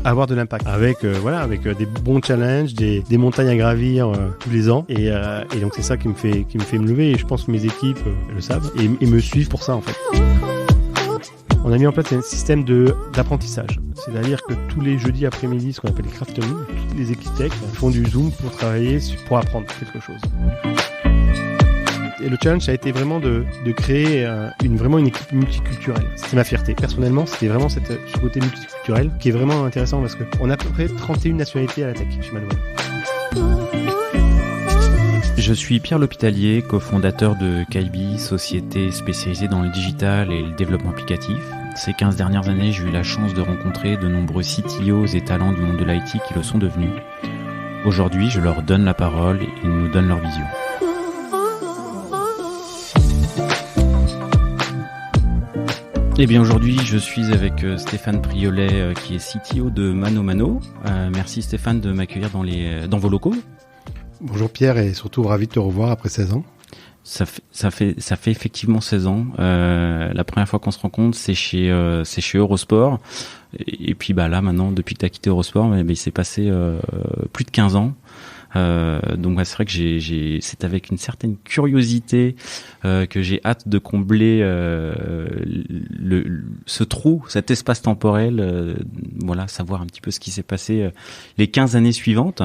Avoir de l'impact avec des bons challenges, des montagnes à gravir tous les ans et donc c'est ça qui me fait me lever et je pense que mes équipes le savent et me suivent pour ça en fait. On a mis en place un système d'apprentissage, c'est-à-dire que tous les jeudis après-midi, ce qu'on appelle les craftoming, toutes les équipes tech font du Zoom pour travailler, pour apprendre quelque chose. Et le challenge, ça a été vraiment de créer une équipe multiculturelle. C'était ma fierté. Personnellement, c'était vraiment ce côté multiculturel qui est vraiment intéressant parce qu'on a à peu près 31 nationalités à la tech chez Manowano. Je suis Pierre L'Hôpitalier, cofondateur de Kaibi, société spécialisée dans le digital et le développement applicatif. Ces 15 dernières années, j'ai eu la chance de rencontrer de nombreux CTOs et talents du monde de l'IT qui le sont devenus. Aujourd'hui, je leur donne la parole et ils nous donnent leur vision. Eh bien aujourd'hui, je suis avec Stéphane Priolet qui est CTO de ManoMano. Merci Stéphane de m'accueillir dans vos locaux. Bonjour Pierre et surtout ravi de te revoir après 16 ans. Ça fait effectivement 16 ans. La première fois qu'on se rencontre, c'est chez Eurosport. Et puis là maintenant, depuis que tu as quitté Eurosport, il s'est passé plus de 15 ans. Donc c'est vrai que c'est avec une certaine curiosité que j'ai hâte de combler ce trou, cet espace temporel, savoir un petit peu ce qui s'est passé les 15 années suivantes.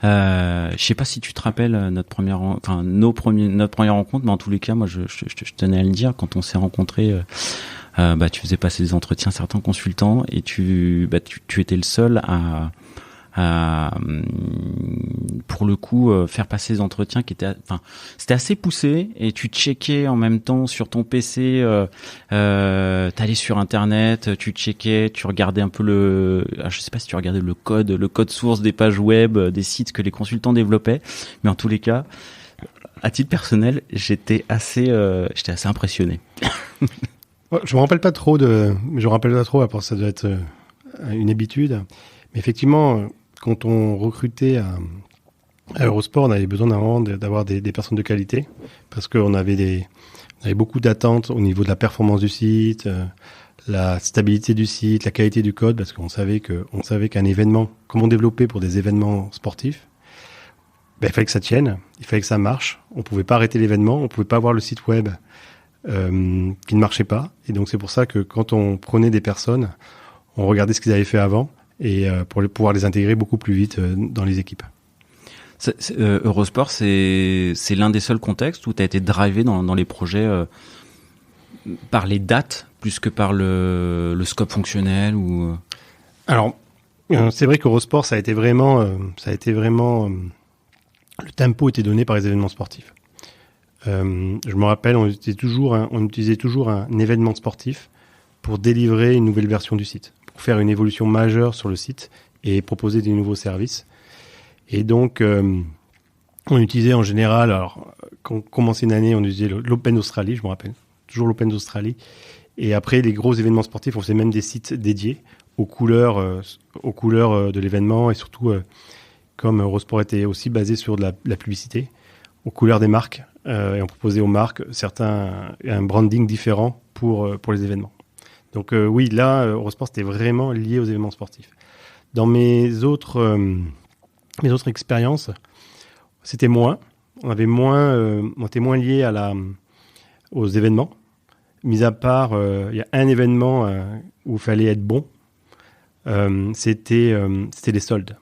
Je sais pas si tu te rappelles notre première rencontre, mais en tous les cas, moi je tenais à le dire, quand on s'est rencontrés, tu faisais passer des entretiens à certains consultants et tu étais le seul à pour le coup faire passer des entretiens qui étaient c'était assez poussé et tu checkais en même temps sur ton PC, t'allais sur internet, tu checkais, tu regardais un peu je sais pas si tu regardais le code source des pages web, des sites que les consultants développaient, mais en tous les cas à titre personnel j'étais assez impressionné. Je me rappelle pas trop à part ça doit être une habitude, mais effectivement quand on recrutait à Eurosport, on avait besoin d'avoir des personnes de qualité parce qu'on avait beaucoup d'attentes au niveau de la performance du site, la stabilité du site, la qualité du code, parce qu'on savait qu'un événement, comment développer pour des événements sportifs, il fallait que ça tienne, il fallait que ça marche. On pouvait pas arrêter l'événement, on pouvait pas avoir le site web qui ne marchait pas. Et donc c'est pour ça que quand on prenait des personnes, on regardait ce qu'ils avaient fait avant et pour pouvoir les intégrer beaucoup plus vite dans les équipes. Eurosport, c'est l'un des seuls contextes où tu as été drivé dans les projets par les dates plus que par le scope fonctionnel ou... Alors, c'est vrai qu'Eurosport, ça a été vraiment le tempo était donné par les événements sportifs. Je me rappelle, on utilisait toujours un événement sportif pour délivrer une nouvelle version du site, pour faire une évolution majeure sur le site et proposer des nouveaux services. Et donc, on utilisait en général, alors, quand on commençait une année, on utilisait l'Open Australie, je me rappelle, toujours l'Open d'Australie. Et après, les gros événements sportifs, on faisait même des sites dédiés aux couleurs de l'événement et surtout, comme Eurosport était aussi basé sur de la publicité, aux couleurs des marques. Et on proposait aux marques un branding différent pour les événements. Donc oui, là, Eurosport, c'était vraiment lié aux événements sportifs. Dans mes autres expériences, c'était moins. On était moins lié aux événements. Mis à part, il y a un événement où il fallait être bon. C'était les soldes.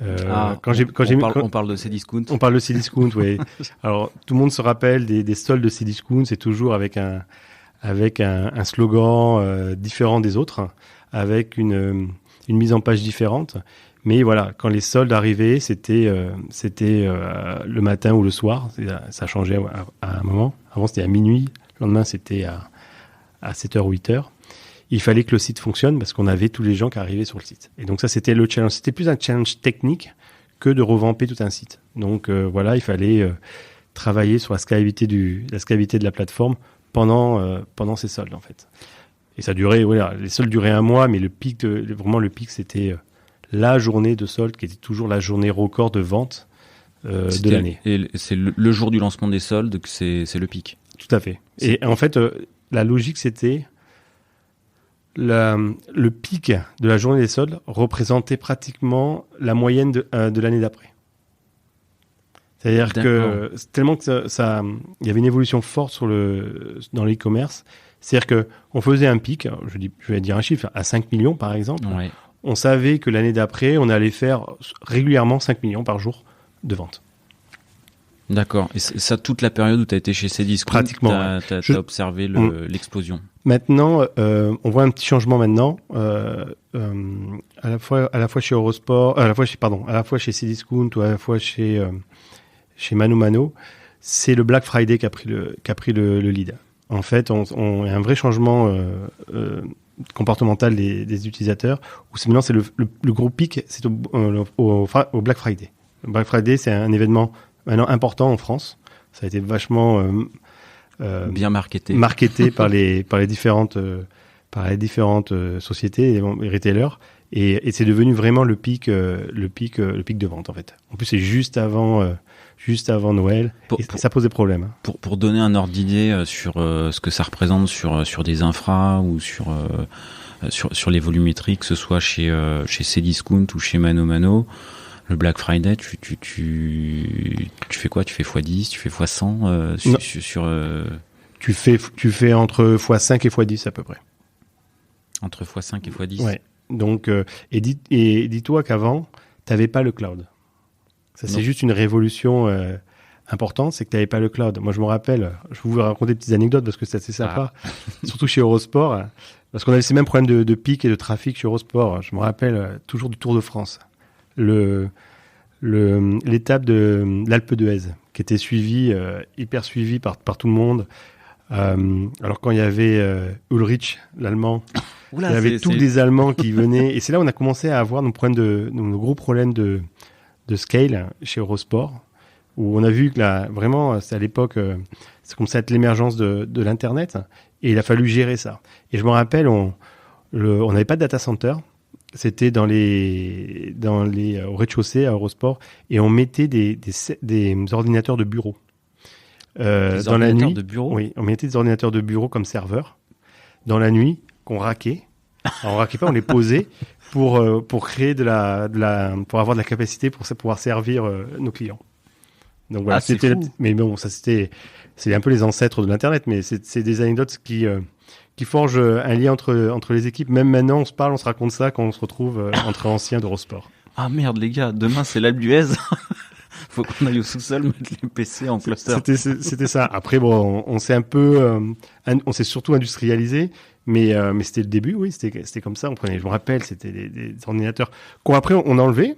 On parle de Cdiscount. On parle de Cdiscount, oui. Alors tout le monde se rappelle des soldes de Cdiscount. C'est toujours avec un slogan différent des autres, avec une mise en page différente. Mais voilà, quand les soldes arrivaient, c'était le matin ou le soir. Ça changeait à un moment. Avant, c'était à minuit. Le lendemain, c'était à 7h ou 8h. Il fallait que le site fonctionne parce qu'on avait tous les gens qui arrivaient sur le site. Et donc ça, c'était le challenge. C'était plus un challenge technique que de revamper tout un site. Donc voilà, il fallait travailler sur la scalabilité de la plateforme pendant ces soldes, en fait. Et ça durait, voilà, les soldes duraient un mois, mais le pic, c'était la journée de solde qui était toujours la journée record de vente de l'année. Et c'est le jour du lancement des soldes que c'est le pic. Tout à fait. Et en fait, la logique, c'était le pic de la journée des soldes représentait pratiquement la moyenne de l'année d'après. C'est-à-dire que tellement que il y avait une évolution forte dans l'e-commerce. C'est-à-dire que on faisait un pic, je vais dire un chiffre, à 5 millions par exemple. Ouais. On savait que l'année d'après, on allait faire régulièrement 5 millions par jour de ventes. D'accord. Et ça, toute la période où tu as été chez Cdiscount, pratiquement, tu as observé l'explosion. Maintenant, on voit un petit changement maintenant, à la fois chez Eurosport, à la fois chez Cdiscount ou à la fois chez Mano Mano. C'est le Black Friday qui a pris le lead. En fait, on a un vrai changement comportemental des utilisateurs. Où maintenant, c'est le gros pic, c'est au Black Friday. Le Black Friday, c'est un événement maintenant important en France. Ça a été vachement bien marketé par les différentes sociétés et retailers. Et c'est devenu vraiment le pic de vente en fait. En plus, c'est juste avant Noël. Et ça pose des problèmes. Pour donner un ordre d'idée sur ce que ça représente sur des infras ou sur les volumétries, que ce soit chez Cdiscount ou chez Mano Mano, le Black Friday, tu fais quoi? Tu fais x10, tu fais x100 Tu fais entre x5 et x10 à peu près. Entre x5 et x10. Ouais. Donc dis-toi qu'avant, t'avais pas le cloud. Ça, c'est juste une révolution importante, c'est que t'avais pas le cloud. Moi, je me rappelle, je vais vous raconter des petites anecdotes parce que c'est assez sympa, surtout chez Eurosport, parce qu'on avait ces mêmes problèmes de pic et de trafic chez Eurosport. Je me rappelle toujours du Tour de France. L'étape de l'Alpe d'Huez qui était hyper suivie par tout le monde. Alors quand il y avait Ulrich, l'Allemand, il y avait tous des Allemands qui venaient. Et c'est là où on a commencé à avoir nos gros problèmes de scale chez Eurosport, où on a vu que vraiment, c'est à l'époque, c'est comme ça l'émergence de l'Internet. Et il a fallu gérer ça. Et je me rappelle, on n'avait pas de data center. C'était au rez-de-chaussée à Eurosport, et on mettait des ordinateurs de bureau. Dans la nuit, de bureau. Oui, on mettait des ordinateurs de bureau comme serveurs dans la nuit qu'on raquait. Alors, on raquait pas, on les posait pour créer pour avoir de la capacité pour pouvoir servir nos clients. Donc voilà, mais bon, c'est un peu les ancêtres de l'internet, mais c'est des anecdotes qui forgent un lien entre les équipes. Même maintenant, on se parle, on se raconte ça quand on se retrouve entre anciens d'Eurosport. Ah merde les gars, demain c'est l'Alpe d'Huez. Faut qu'on aille au sous-sol mettre les PC en cluster. C'était ça. Après bon, on s'est surtout industrialisé, mais c'était le début, oui, c'était comme ça. Je me rappelle, c'était des ordinateurs qu'après on a enlevé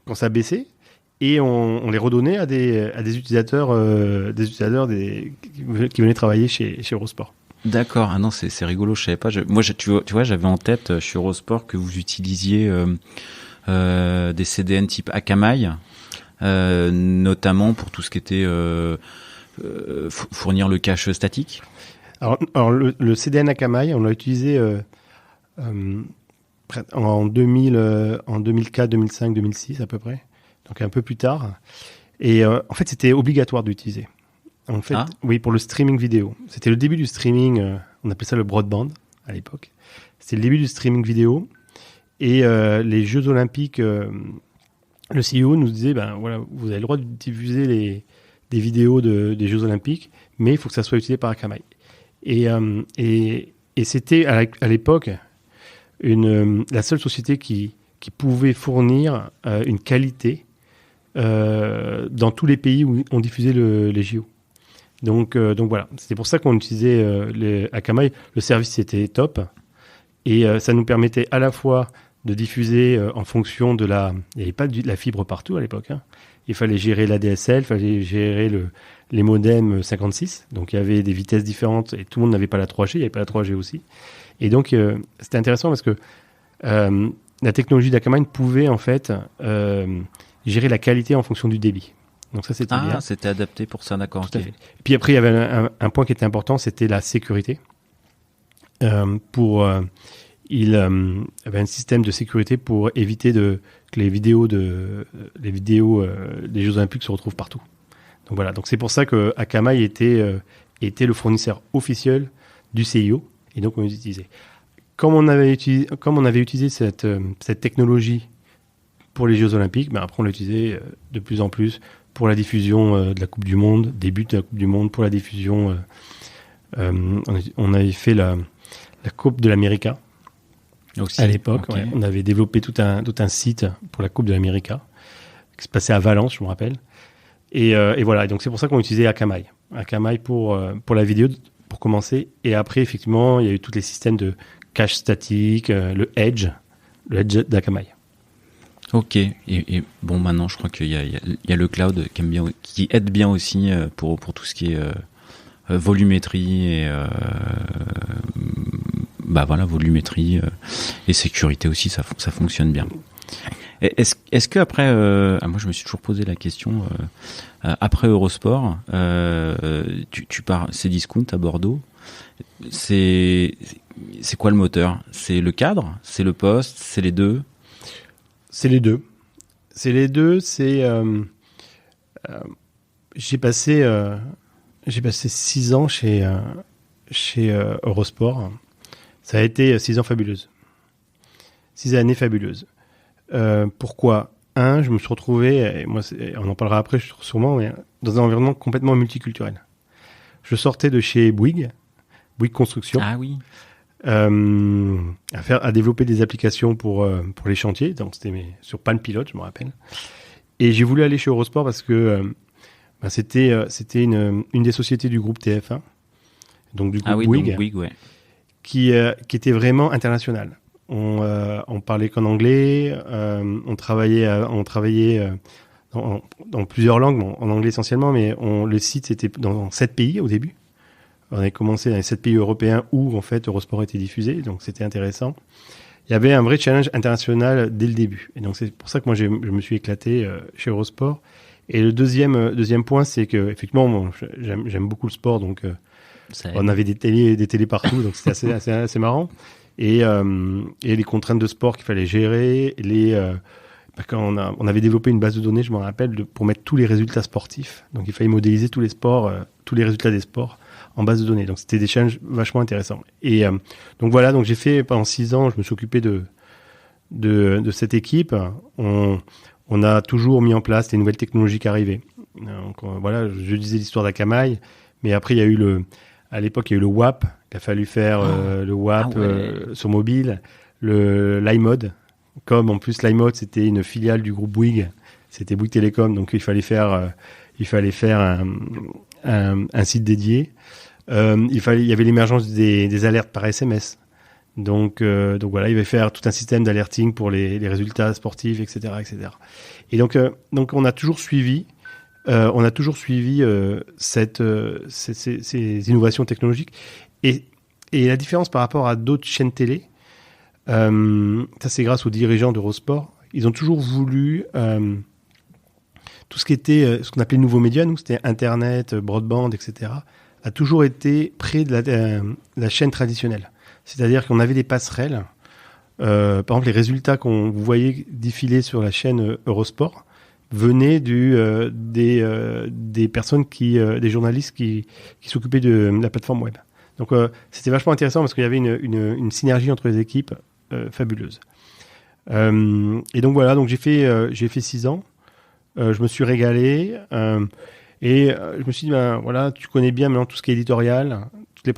quand ça a baissé, et on les redonnait à des utilisateurs qui venaient travailler chez Eurosport. D'accord. Ah non, c'est rigolo, je savais pas. Tu vois, j'avais en tête chez Eurosport que vous utilisiez des CDN type Akamai, notamment pour tout ce qui était fournir le cache statique. Alors le CDN Akamai, on l'a utilisé en 2004, 2005, 2006 à peu près, donc un peu plus tard. Et en fait, c'était obligatoire d'utiliser. En fait, oui, pour le streaming vidéo. C'était le début du streaming, on appelait ça le broadband à l'époque. C'était le début du streaming vidéo. Et les Jeux Olympiques, le CEO nous disait, voilà, vous avez le droit de diffuser des vidéos des Jeux Olympiques, mais il faut que ça soit utilisé par Akamai. Et c'était à l'époque la seule société qui pouvait fournir une qualité dans tous les pays où on diffusait les JO. Donc voilà, c'était pour ça qu'on utilisait les Akamai. Le service était top, et ça nous permettait à la fois de diffuser en fonction il n'y avait pas de la fibre partout à l'époque, hein. Il fallait gérer l'ADSL, il fallait gérer les modems 56, donc il y avait des vitesses différentes et tout le monde n'avait pas la 3G, il n'y avait pas la 3G aussi. Et donc c'était intéressant parce que la technologie d'Akamai pouvait en fait gérer la qualité en fonction du débit. Donc ça, c'était bien. C'était adapté pour ça, d'accord. Tout à fait. Puis après, il y avait un point qui était important, c'était la sécurité. Il avait un système de sécurité pour éviter que les vidéos des Jeux Olympiques se retrouvent partout. Donc voilà, donc c'est pour ça que Akamai était le fournisseur officiel du CIO, et donc on les utilisait. Comme on avait utilisé cette technologie pour les Jeux Olympiques, ben après on l'utilisait de plus en plus pour la diffusion de la Coupe du Monde, des buts de la Coupe du Monde, pour la diffusion. On avait fait la Coupe de l'América à l'époque. Okay. Ouais. On avait développé tout un site pour la Coupe de l'América qui se passait à Valence, je me rappelle. Et voilà, et donc c'est pour ça qu'on utilisait Akamai. Akamai pour la vidéo, pour commencer. Et après, effectivement, il y a eu tous les systèmes de cache statique, le Edge d'Akamai. Ok, et bon, maintenant je crois qu'il y a le cloud qui aide bien aussi pour tout ce qui est volumétrie et volumétrie et sécurité aussi, ça fonctionne bien. Est-ce que après, moi je me suis toujours posé la question, après Eurosport, tu pars, c'est Cdiscount à Bordeaux, c'est quoi le moteur? C'est le cadre, c'est le poste, c'est les deux? C'est les deux. J'ai passé 6 ans chez Eurosport. Ça a été 6 ans fabuleuses. 6 années fabuleuses. Pourquoi ? Je me suis retrouvé, et moi, on en parlera après sûrement, mais dans un environnement complètement multiculturel. Je sortais de chez Bouygues Construction. Ah oui. À développer des applications pour les chantiers. Donc c'était sur Palm Pilot, je me rappelle. Et j'ai voulu aller chez Eurosport parce que c'était une des sociétés du groupe TF1, donc du groupe Bouygues, ouais. qui était vraiment international. On parlait qu'en anglais, on travaillait dans plusieurs langues, en anglais essentiellement, mais le site c'était dans 7 pays au début. On avait commencé dans les 7 pays européens où, en fait, Eurosport était diffusé, donc c'était intéressant. Il y avait un vrai challenge international dès le début. Et donc, c'est pour ça que moi, je me suis éclaté chez Eurosport. Et le deuxième point, c'est que, effectivement, j'aime beaucoup le sport, donc on avait des télés partout, donc c'était assez marrant. Et les contraintes de sport qu'il fallait gérer, quand on avait développé une base de données, je me rappelle, pour mettre tous les résultats sportifs. Donc, il fallait modéliser tous les sports, tous les résultats des sports en base de données. Donc, c'était des challenges vachement intéressants. Et donc, voilà. Donc, j'ai fait pendant 6 ans, je me suis occupé de cette équipe. On a toujours mis en place les nouvelles technologies qui arrivaient. Donc, voilà, je disais l'histoire d'Akamai, mais après, à l'époque, il y a eu le WAP. Il a fallu faire le WAP sur mobile, l'iMode. Comme en plus l'iMode, c'était une filiale du groupe Bouygues. C'était Bouygues Télécom, donc il fallait faire un site dédié. Il y avait l'émergence des alertes par SMS. Donc voilà, il va faire tout un système d'alerting pour les résultats sportifs, etc., etc. Et donc on a toujours suivi ces innovations technologiques. Et la différence par rapport à d'autres chaînes télé, ça c'est grâce aux dirigeants d'Eurosport. Ils ont toujours voulu tout ce qui était ce qu'on appelait nouveaux médias, nous c'était Internet, broadband, etc. a toujours été près de la chaîne traditionnelle. C'est-à-dire qu'on avait des passerelles. Par exemple, les résultats qu'on vous voyez défiler sur la chaîne Eurosport venaient des personnes des journalistes qui s'occupaient de la plateforme web. Donc, c'était vachement intéressant parce qu'il y avait une synergie entre les équipes fabuleuse. Et donc voilà, donc j'ai fait 6 ans. Je me suis régalé et je me suis dit, voilà, tu connais bien maintenant tout ce qui est éditorial, toutes les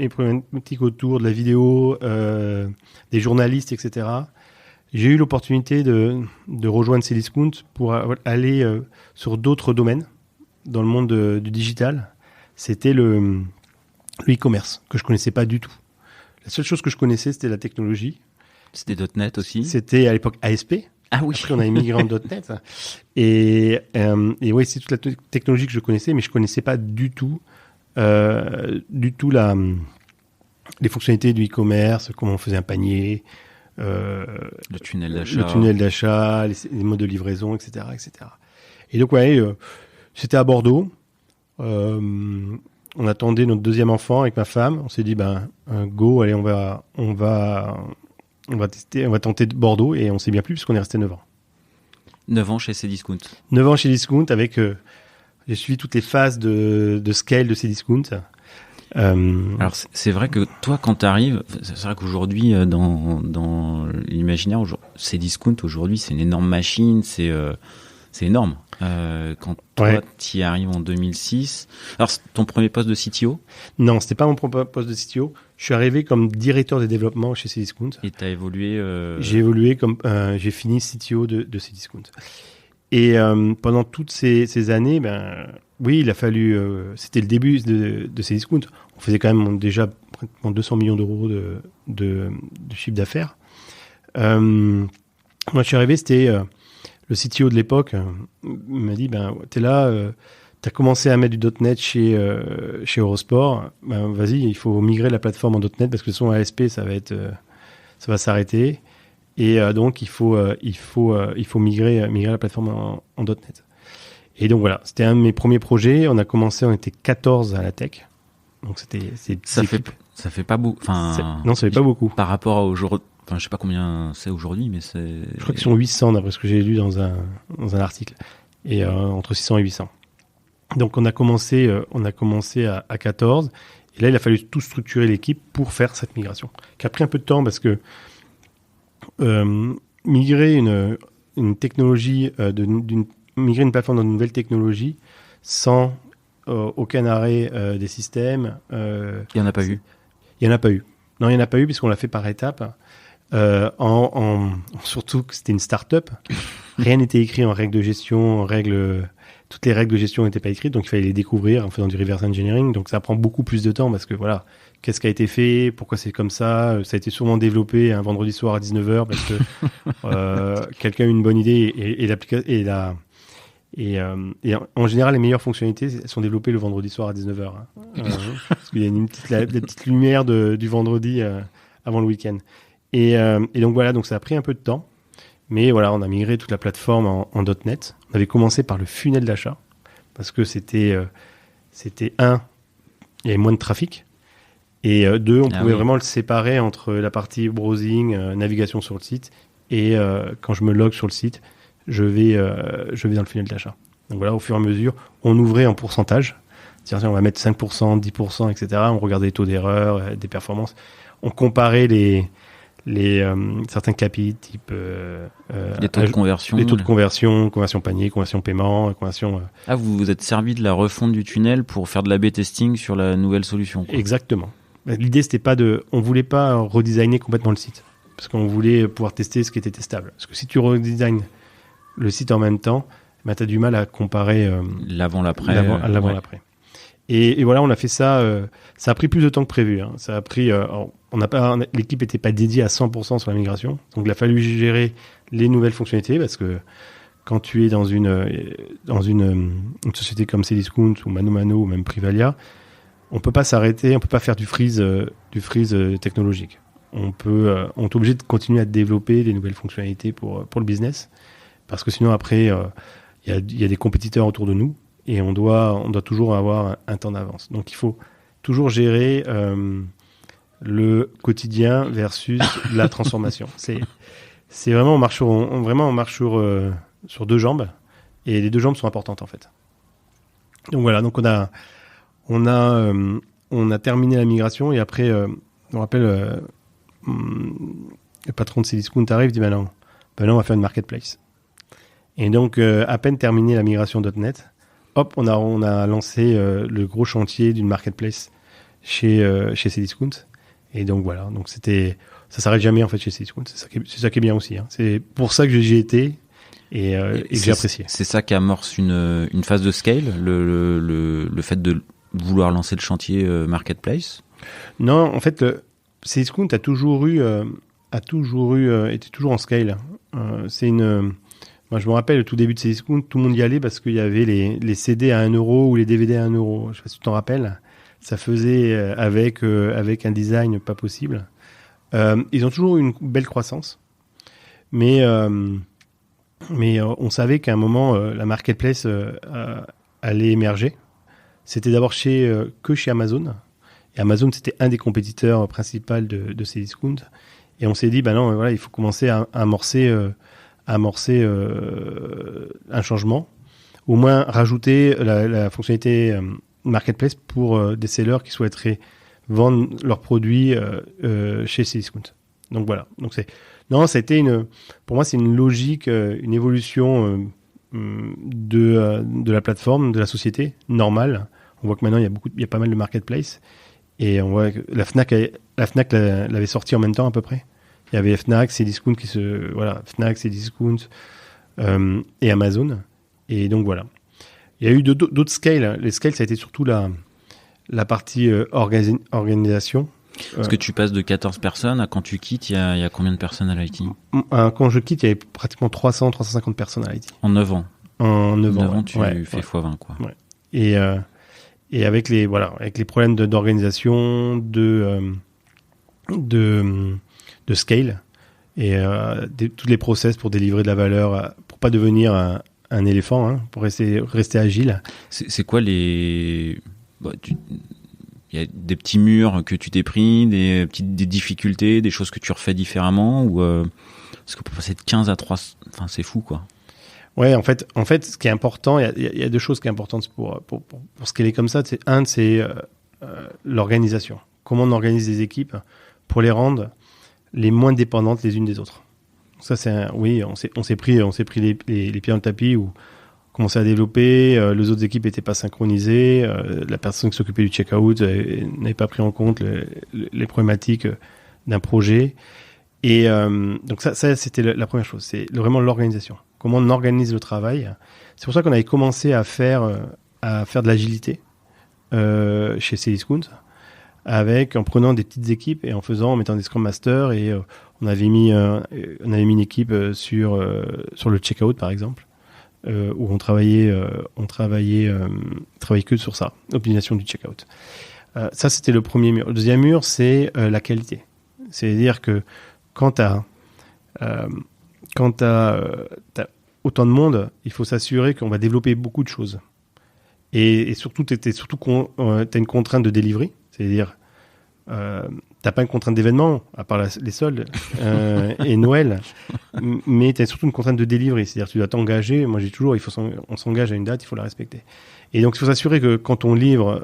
problématiques autour de la vidéo, des journalistes, etc. J'ai eu l'opportunité de rejoindre Cdiscount pour aller sur d'autres domaines dans le monde du digital. C'était le e-commerce que je connaissais pas du tout. La seule chose que je connaissais, c'était la technologie. C'était .NET aussi. C'était à l'époque ASP. Ah oui. Après, on a émigré en .NET. Et oui, c'est toute la technologie que je connaissais, mais je connaissais pas du tout les fonctionnalités du e-commerce, comment on faisait un panier, le tunnel d'achat, les modes de livraison, etc., etc. Et donc, ouais, c'était à Bordeaux. On attendait notre deuxième enfant avec ma femme. On s'est dit, go, allez, on va tenter Bordeaux, et on s'est bien plu puisqu'on est resté 9 ans. 9 ans chez Cdiscount. 9 ans chez Discount avec... j'ai suivi toutes les phases de scale de Cdiscount. Alors c'est vrai que toi quand t'arrives, c'est vrai qu'aujourd'hui dans l'imaginaire, Cdiscount aujourd'hui c'est une énorme machine, c'est énorme. Quand toi t'y arrives en 2006, alors c'est ton premier poste de CTO? Non, c'était pas mon premier poste de CTO. Je suis arrivé comme directeur des développements chez Cdiscount. Et t'as évolué J'ai évolué comme j'ai fini CTO de Cdiscount. Et pendant toutes ces années, oui, il a fallu. C'était le début de Cdiscount. On faisait quand même déjà pratiquement 200 millions d'euros de chiffre d'affaires. Moi, je suis arrivé, c'était le CTO de l'époque m'a dit t'es là, t'as commencé à mettre du .NET chez Eurosport. Vas-y, il faut migrer la plateforme en .NET parce que son ASP, ça va s'arrêter. Et donc, il faut migrer la plateforme en .NET. Et donc, voilà, c'était un de mes premiers projets. On était 14 à la tech. Donc, ça fait pas beaucoup. Non, ça fait pas beaucoup. Par rapport à aujourd'hui, je sais pas combien c'est aujourd'hui, mais c'est... Je crois qu'ils sont 800, d'après ce que j'ai lu dans un article. Et entre 600 et 800. Donc, on a commencé à 14. Et là, il a fallu tout structurer l'équipe pour faire cette migration. Qui a pris un peu de temps parce que migrer une technologie, migrer une plateforme dans une nouvelle technologie sans aucun arrêt des systèmes. Il n'y en a pas eu. Il n'y en a pas eu. Non, il n'y en a pas eu puisqu'on l'a fait par étapes. Surtout que c'était une start-up. Rien n'était écrit en règles de gestion, toutes les règles de gestion n'étaient pas écrites, donc il fallait les découvrir en faisant du reverse engineering. Donc ça prend beaucoup plus de temps parce que voilà, qu'est-ce qui a été fait, pourquoi c'est comme ça. Ça a été sûrement développé un vendredi soir à 19h parce que quelqu'un a eu une bonne idée et en général, les meilleures fonctionnalités sont développées le vendredi soir à 19h. Parce qu'il y a la petite lumière du vendredi avant le week-end. Et donc voilà, donc ça a pris un peu de temps. Mais voilà, on a migré toute la plateforme en .NET. On avait commencé par le funnel d'achat parce que c'était il y avait moins de trafic. Et deux, on pouvait vraiment le séparer entre la partie browsing, navigation sur le site et quand je me log sur le site, je vais dans le funnel d'achat. Donc voilà, au fur et à mesure, on ouvrait en pourcentage. C'est-à-dire, on va mettre 5%, 10%, etc. On regardait les taux d'erreur, des performances. On comparait certains KPI type les taux de conversion, conversion panier, conversion paiement, conversion. Vous vous êtes servi de la refonte du tunnel pour faire de l'A/B testing sur la nouvelle solution, quoi. Exactement. L'idée c'était on voulait pas redesigner complètement le site parce qu'on voulait pouvoir tester ce qui était testable. Parce que si tu redesignes le site en même temps, tu as du mal à comparer l'avant-l'après. L'avant-l'après. Et voilà, on a fait ça. Ça a pris plus de temps que prévu. Hein. Ça a pris. L'équipe n'était pas dédiée à 100% sur la migration, donc il a fallu gérer les nouvelles fonctionnalités parce que quand tu es dans une société comme Cdiscount ou ManoMano ou même Privalia, on peut pas s'arrêter, on peut pas faire du freeze technologique. On est obligé de continuer à développer des nouvelles fonctionnalités pour le business parce que sinon après il y a des compétiteurs autour de nous. Et on doit toujours avoir un temps d'avance. Donc, il faut toujours gérer le quotidien versus la transformation. C'est vraiment, on marche sur deux jambes. Et les deux jambes sont importantes, en fait. Donc, voilà. Donc, on a terminé la migration. Et après, on rappelle, le patron de Cdiscount arrive et dit, non, on va faire une marketplace. Et donc, à peine terminé la migration .NET, hop, on a lancé le gros chantier d'une marketplace chez Cdiscount. Et donc voilà, donc ça s'arrête jamais en fait chez Cdiscount. C'est ça qui est bien aussi. Hein. C'est pour ça que j'y ai été et que j'ai apprécié. C'est ça qui amorce une phase de scale, le fait de vouloir lancer le chantier marketplace. Non, en fait, Cdiscount était toujours en scale. Moi, je me rappelle, au tout début de Cdiscount, tout le monde y allait parce qu'il y avait les CD à 1 euro ou les DVD à 1 euro. Je ne sais pas si tu t'en rappelles. Ça faisait avec un design pas possible. Ils ont toujours eu une belle croissance. Mais on savait qu'à un moment, la marketplace allait émerger. C'était d'abord que chez Amazon. Et Amazon, c'était un des compétiteurs principaux de Cdiscount. Et on s'est dit, non, voilà, il faut commencer à amorcer amorcer un changement, au moins rajouter la fonctionnalité marketplace pour des sellers qui souhaiteraient vendre leurs produits chez Cdiscount. Donc voilà. Donc pour moi, c'est une logique, une évolution de la plateforme, de la société normale. On voit que maintenant il y a pas mal de marketplace et on voit que la Fnac l'avait sorti en même temps à peu près. Il y avait Fnac, Cdiscount Fnac, Cdiscount et Amazon. Et donc voilà. Il y a eu d'autres scales. Les scales, ça a été surtout la partie organisation. Parce que tu passes de 14 personnes à quand tu quittes, il y a combien de personnes à l'IT? Quand je quitte, il y avait pratiquement 350 personnes à l'IT. En 9 ans. En 9 ans, tu fais x20, quoi. Ouais. Et avec les problèmes d'organisation, de scale et tous les process pour délivrer de la valeur, pour pas devenir un éléphant, hein, pour rester agile. C'est quoi il y a des petits murs que tu t'es pris, des difficultés, des choses que tu refais différemment, ou parce que pour passer de 15 à 3, enfin c'est fou, quoi. Ouais, en fait, ce qui est important, il y a deux choses qui sont importantes pour scaler comme ça. C'est l'organisation. Comment on organise les équipes pour les rendre les moins dépendantes les unes des autres. Ça, on s'est pris les pieds dans le tapis où on commençait à développer, les autres équipes n'étaient pas synchronisées, la personne qui s'occupait du checkout n'avait pas pris en compte les problématiques d'un projet. Et donc ça c'était la première chose, c'est vraiment l'organisation. Comment on organise le travail. C'est pour ça qu'on avait commencé à faire de l'agilité chez Cdiscount, en prenant des petites équipes et en mettant des Scrum Masters, et on avait mis une équipe sur le checkout par exemple, où on travaillait que sur ça, l'optimisation du checkout. Ça c'était le premier mur. Le deuxième mur, c'est la qualité. C'est-à-dire que quand t'as autant de monde, il faut s'assurer qu'on va développer beaucoup de choses. Et surtout, t'as une contrainte de delivery, c'est-à-dire t'as pas une contrainte d'événement, à part les soldes et Noël, mais t'as surtout une contrainte de delivery, c'est-à-dire tu dois t'engager. Moi, j'ai toujours, on s'engage à une date, il faut la respecter. Et donc, il faut s'assurer que quand on livre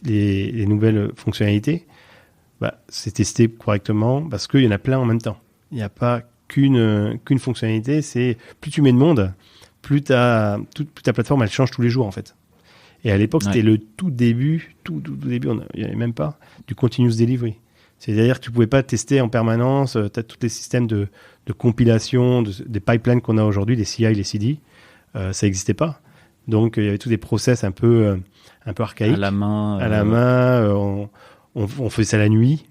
les nouvelles fonctionnalités, c'est testé correctement, parce qu'il y en a plein en même temps. Il n'y a pas qu'une fonctionnalité. C'est plus tu mets de monde, plus ta plateforme elle change tous les jours en fait. Et à l'époque, c'était le tout début, il n'y avait même pas du continuous delivery. C'est-à-dire que tu pouvais pas tester en permanence. Tu as tous les systèmes de compilation, des pipelines qu'on a aujourd'hui, les CI, les CD, ça n'existait pas. Donc il y avait tous des process un peu archaïques. À la main. On fait ça la nuit.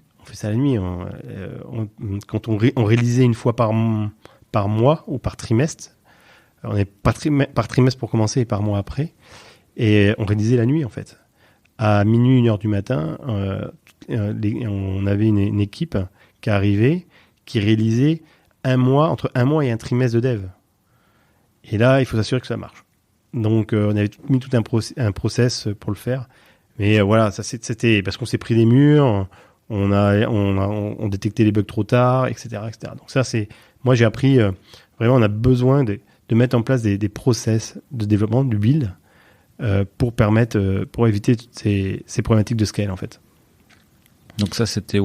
Quand on réalisait une fois par mois ou par trimestre. On est par trimestre pour commencer et par mois après. Et on réalisait la nuit, en fait. À minuit, 1h du matin, on avait une équipe qui arrivait, qui réalisait entre un mois et un trimestre de dev. Et là, il faut s'assurer que ça marche. Donc, on avait mis tout un process pour le faire. Mais voilà, ça c'était parce qu'on s'est pris des murs, on détectait les bugs trop tard, etc., etc. Donc ça, moi j'ai appris, vraiment, on a besoin de mettre en place des process de développement, du build, pour éviter toutes ces problématiques de scale, en fait. Donc ça, c'était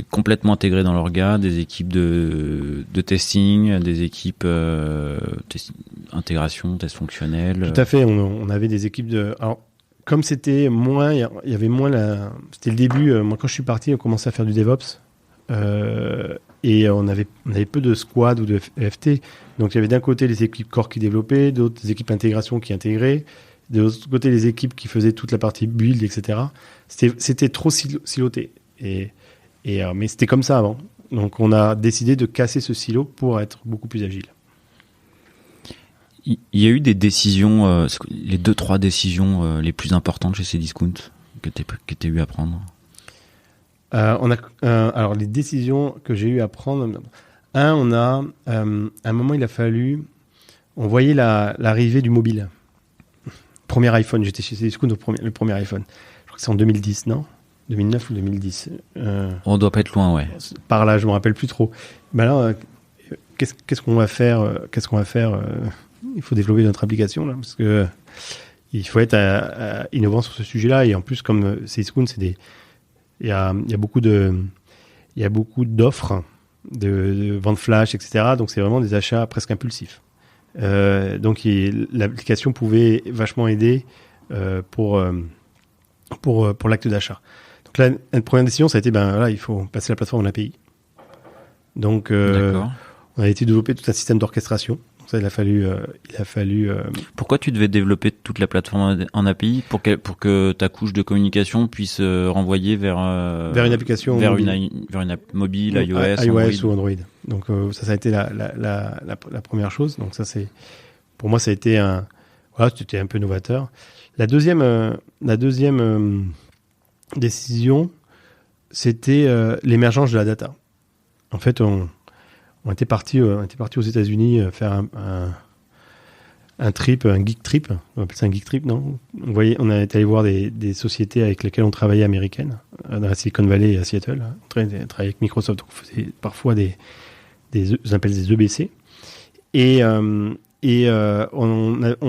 complètement intégré dans l'orga, des équipes de testing, des équipes intégration, test fonctionnel. Tout à fait, on avait des équipes alors, comme c'était moins, il y avait moins c'était le début. Moi, quand je suis parti, on commençait à faire du DevOps, et on avait peu de squad ou de FT. Donc, il y avait d'un côté les équipes core qui développaient, d'autres les équipes intégration qui intégraient, de l'autre côté les équipes qui faisaient toute la partie build, etc. C'était trop siloté. Mais c'était comme ça avant. Donc, on a décidé de casser ce silo pour être beaucoup plus agile. Il y a eu des décisions, les 2-3 décisions les plus importantes chez Cdiscount que tu as eu à prendre. Alors, les décisions que j'ai eu à prendre, à un moment, il a fallu, on voyait l'arrivée du mobile. Premier iPhone, j'étais chez Cdiscount, le premier iPhone. Je crois que c'est en 2010, non ? 2009 ou 2010. On doit pas être loin, ouais. Par là, je me rappelle plus trop. Ben là, qu'est-ce qu'on va faire il faut développer notre application là, parce que il faut être innovant sur ce sujet-là. Et en plus, comme Syscoon, il y a beaucoup d'offres de vente flash, etc. Donc c'est vraiment des achats presque impulsifs. Donc l'application pouvait vachement aider pour l'acte d'achat. Donc là, une première décision, ça a été il faut passer la plateforme en API. Donc on a été développer tout un système d'orchestration. Donc ça, il a fallu. Pourquoi tu devais développer toute la plateforme en API pour que ta couche de communication puisse renvoyer vers une application vers une app mobile, iOS ou Android. Donc ça a été la première chose. Donc ça pour moi ça a été c'était un peu novateur. La deuxième décision, c'était l'émergence de la data. En fait, on était parti aux États-Unis faire un geek trip. On appelle ça un geek trip, non ? On est allé voir des sociétés avec lesquelles on travaillait américaines, dans la Silicon Valley et à Seattle. On travaillait avec Microsoft, donc on faisait parfois on appelle des EBC. Et on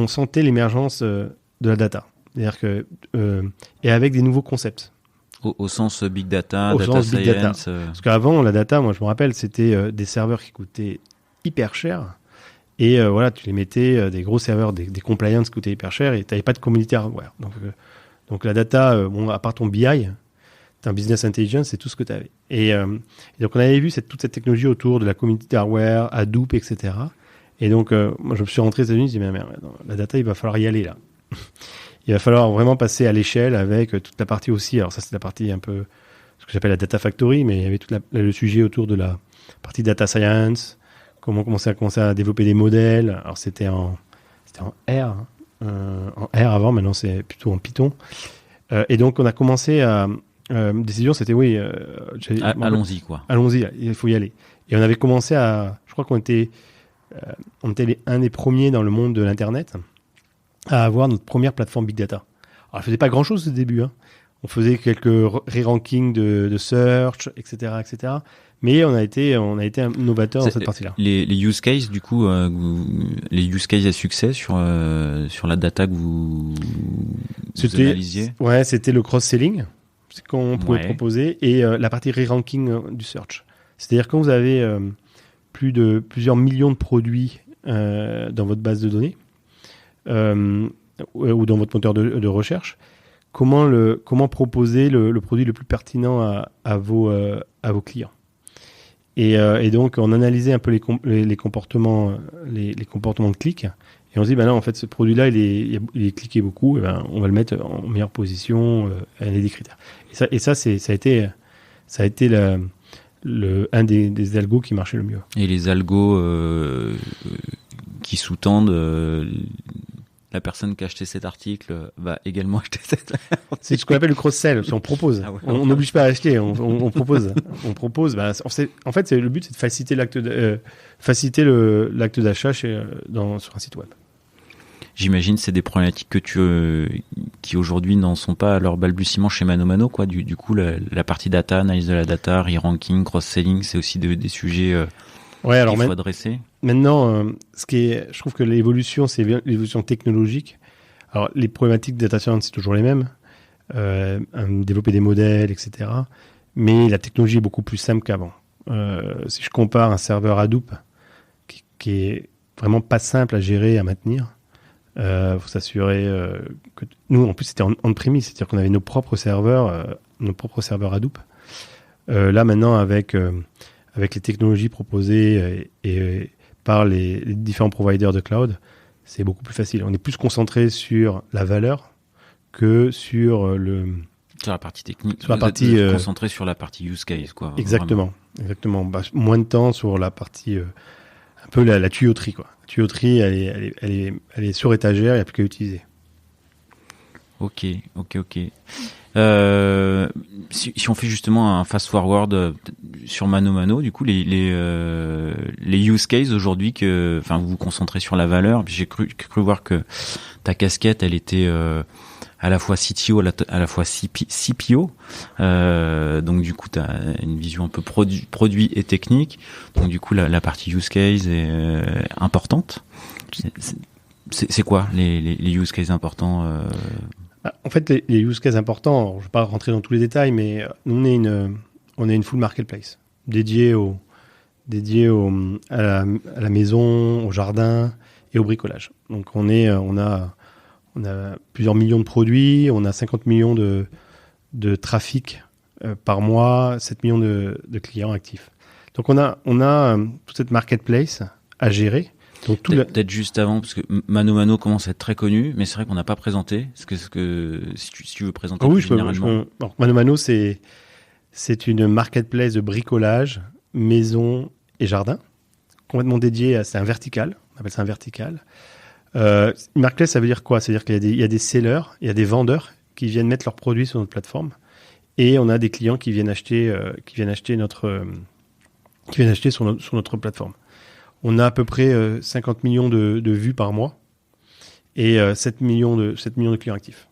sentait l'émergence de la data. C'est-à-dire que, et avec des nouveaux concepts. Au sens big data, data science. Parce qu'avant, la data, moi je me rappelle, c'était des serveurs qui coûtaient hyper cher. Et tu les mettais, des gros serveurs, des compliance qui coûtaient hyper cher et tu n'avais pas de community hardware. Donc la data, à part ton BI, un business intelligence, c'est tout ce que tu avais. Et donc on avait vu toute cette technologie autour de la community hardware, Hadoop, etc. Et donc moi je me suis rentré aux États-Unis, je me dis la data, il va falloir y aller là. Il va falloir vraiment passer à l'échelle avec toute la partie aussi. Alors ça, c'est la partie un peu ce que j'appelle la data factory, mais il y avait tout le sujet autour de la partie data science, comment commencer à développer des modèles. Alors c'était en R, en R avant, maintenant c'est plutôt en Python. Et donc on a commencé à décision, c'était allons-y quoi. Allons-y, il faut y aller. Et on avait commencé je crois qu'on était un des premiers dans le monde de l'internet à avoir notre première plateforme Big Data. Alors, elle faisait pas grand-chose au début. Hein. On faisait quelques re-rankings de search, etc., etc. Mais on a été un novateur dans cette partie-là. Les use cases, du coup, les use cases à succès sur la data que vous analysiez. Ouais, c'était le cross-selling, c'est qu'on pouvait proposer, et la partie re-ranking du search. C'est-à-dire quand vous avez plusieurs millions de produits dans votre base de données, ou dans votre moteur de recherche, comment proposer le produit le plus pertinent à vos clients. Et donc on analysait un peu les comportements de clic, et on se dit non, en fait ce produit-là il est cliqué beaucoup, et on va le mettre en meilleure position, avec des critères. Et ça ça a été un des algos qui marchait le mieux. Et les algos qui sous-tendent la personne qui a acheté cet article va également acheter cet article. C'est ce qu'on appelle le cross-sell. On propose. Ah ouais, on n'oblige pas à acheter. On propose. On propose. En fait, le but, c'est de faciliter l'acte d'achat sur un site web. J'imagine c'est des problématiques qui aujourd'hui n'en sont pas à leur balbutiement chez ManoMano, quoi. Du coup, la partie data, analyse de la data, re-ranking, cross-selling, c'est aussi des sujets qu'il faut adresser. Maintenant, je trouve que l'évolution, c'est l'évolution technologique. Alors, les problématiques de data science, c'est toujours les mêmes. Développer des modèles, etc. Mais la technologie est beaucoup plus simple qu'avant. Si je compare un serveur Hadoop qui est vraiment pas simple à gérer, à maintenir, faut s'assurer que nous, en plus, c'était on-premise, c'est-à-dire qu'on avait nos propres serveurs Hadoop. Là, maintenant, avec les technologies proposées et par les différents providers de cloud, c'est beaucoup plus facile. On est plus concentré sur la valeur que sur la partie technique. Sur la partie concentré sur la partie use case, quoi. Exactement. Moins de temps sur la partie un peu la tuyauterie, quoi. La tuyauterie, elle est sur étagère, il n'y a plus qu'à utiliser. Ok. Si on fait justement un fast forward sur ManoMano, du coup les use cases aujourd'hui vous vous concentrez sur la valeur. J'ai cru voir que ta casquette elle était à la fois CTO, à la fois CPO. Donc du coup, tu as une vision un peu produit et technique. Donc du coup, la partie use case est importante. C'est quoi les use cases importants En fait, les use cases importants, je ne vais pas rentrer dans tous les détails, mais nous, on est une full marketplace dédiée à la maison, au jardin et au bricolage. Donc on a plusieurs millions de produits, on a 50 millions de trafic par mois, 7 millions de clients actifs. Donc on a toute cette marketplace à gérer. Donc peut-être juste avant, parce que Mano commence à être très connu, mais c'est vrai qu'on n'a pas présenté. Si tu veux présenter plus généralement. Mano, c'est une marketplace de bricolage, maison et jardin, complètement dédiée c'est un vertical, on appelle ça un vertical. Une marketplace, ça veut dire quoi? Ça veut dire qu'il y a des sellers, il y a des vendeurs qui viennent mettre leurs produits sur notre plateforme, et on a des clients qui viennent acheter sur notre plateforme. On a à peu près 50 millions de vues par mois et 7 millions de clients actifs.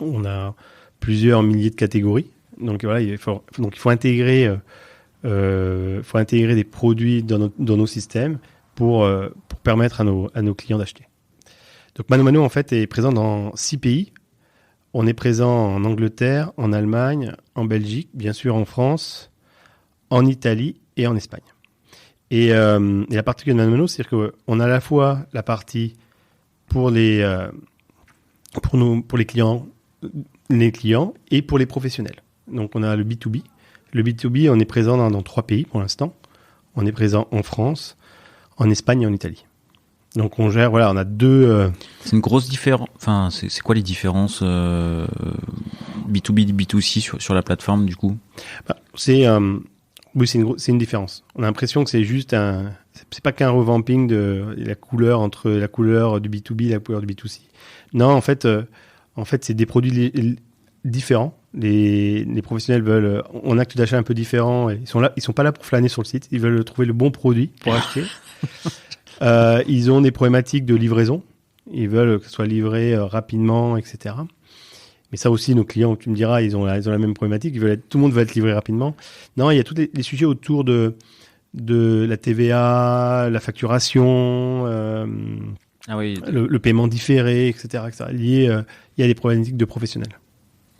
On a plusieurs milliers de catégories. Donc voilà, il faut intégrer des produits dans nos systèmes pour permettre à nos clients d'acheter. Donc Mano en fait est présent dans 6 pays. On est présent en Angleterre, en Allemagne, en Belgique, bien sûr en France, en Italie et en Espagne. Et la particularité de Mano, c'est qu'on a à la fois la partie pour les clients et pour les professionnels. Donc on a le B2B. Le B2B, on est présent dans 3 pays pour l'instant. On est présent en France, en Espagne et en Italie. Donc on gère, on a deux... C'est une grosse différence. Enfin, c'est quoi les différences B2B, B2C sur la plateforme du coup? Oui, c'est une différence. On a l'impression que c'est juste c'est pas qu'un revamping de la couleur entre la couleur du B2B et la couleur du B2C. Non, en fait, c'est des produits différents. Les professionnels veulent un acte d'achat un peu différent. Ils sont pas là pour flâner sur le site. Ils veulent trouver le bon produit pour acheter. Ils ont des problématiques de livraison. Ils veulent que ce soit livré rapidement, etc. Mais ça aussi, nos clients, tu me diras, ils ont la même problématique. Tout le monde veut être livré rapidement. Non, il y a tous les sujets autour de la TVA, la facturation, le paiement différé, etc. Il y a des problématiques de professionnels.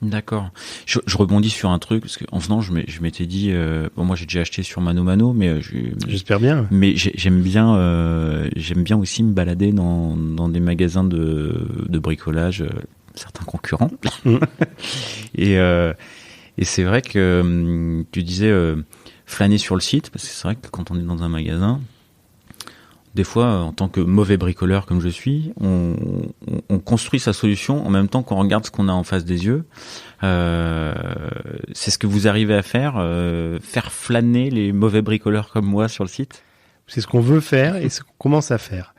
D'accord. Je rebondis sur un truc parce qu'en venant, je m'étais dit, moi j'ai déjà acheté sur Mano, mais j'espère bien. Mais j'aime bien aussi me balader dans des magasins de bricolage, certains concurrents. Et c'est vrai que tu disais flâner sur le site, parce que c'est vrai que quand on est dans un magasin, des fois, en tant que mauvais bricoleur comme je suis, on construit sa solution en même temps qu'on regarde ce qu'on a en face des yeux. C'est ce que vous arrivez à faire flâner les mauvais bricoleurs comme moi sur le site? C'est ce qu'on veut faire et ce qu'on commence à faire.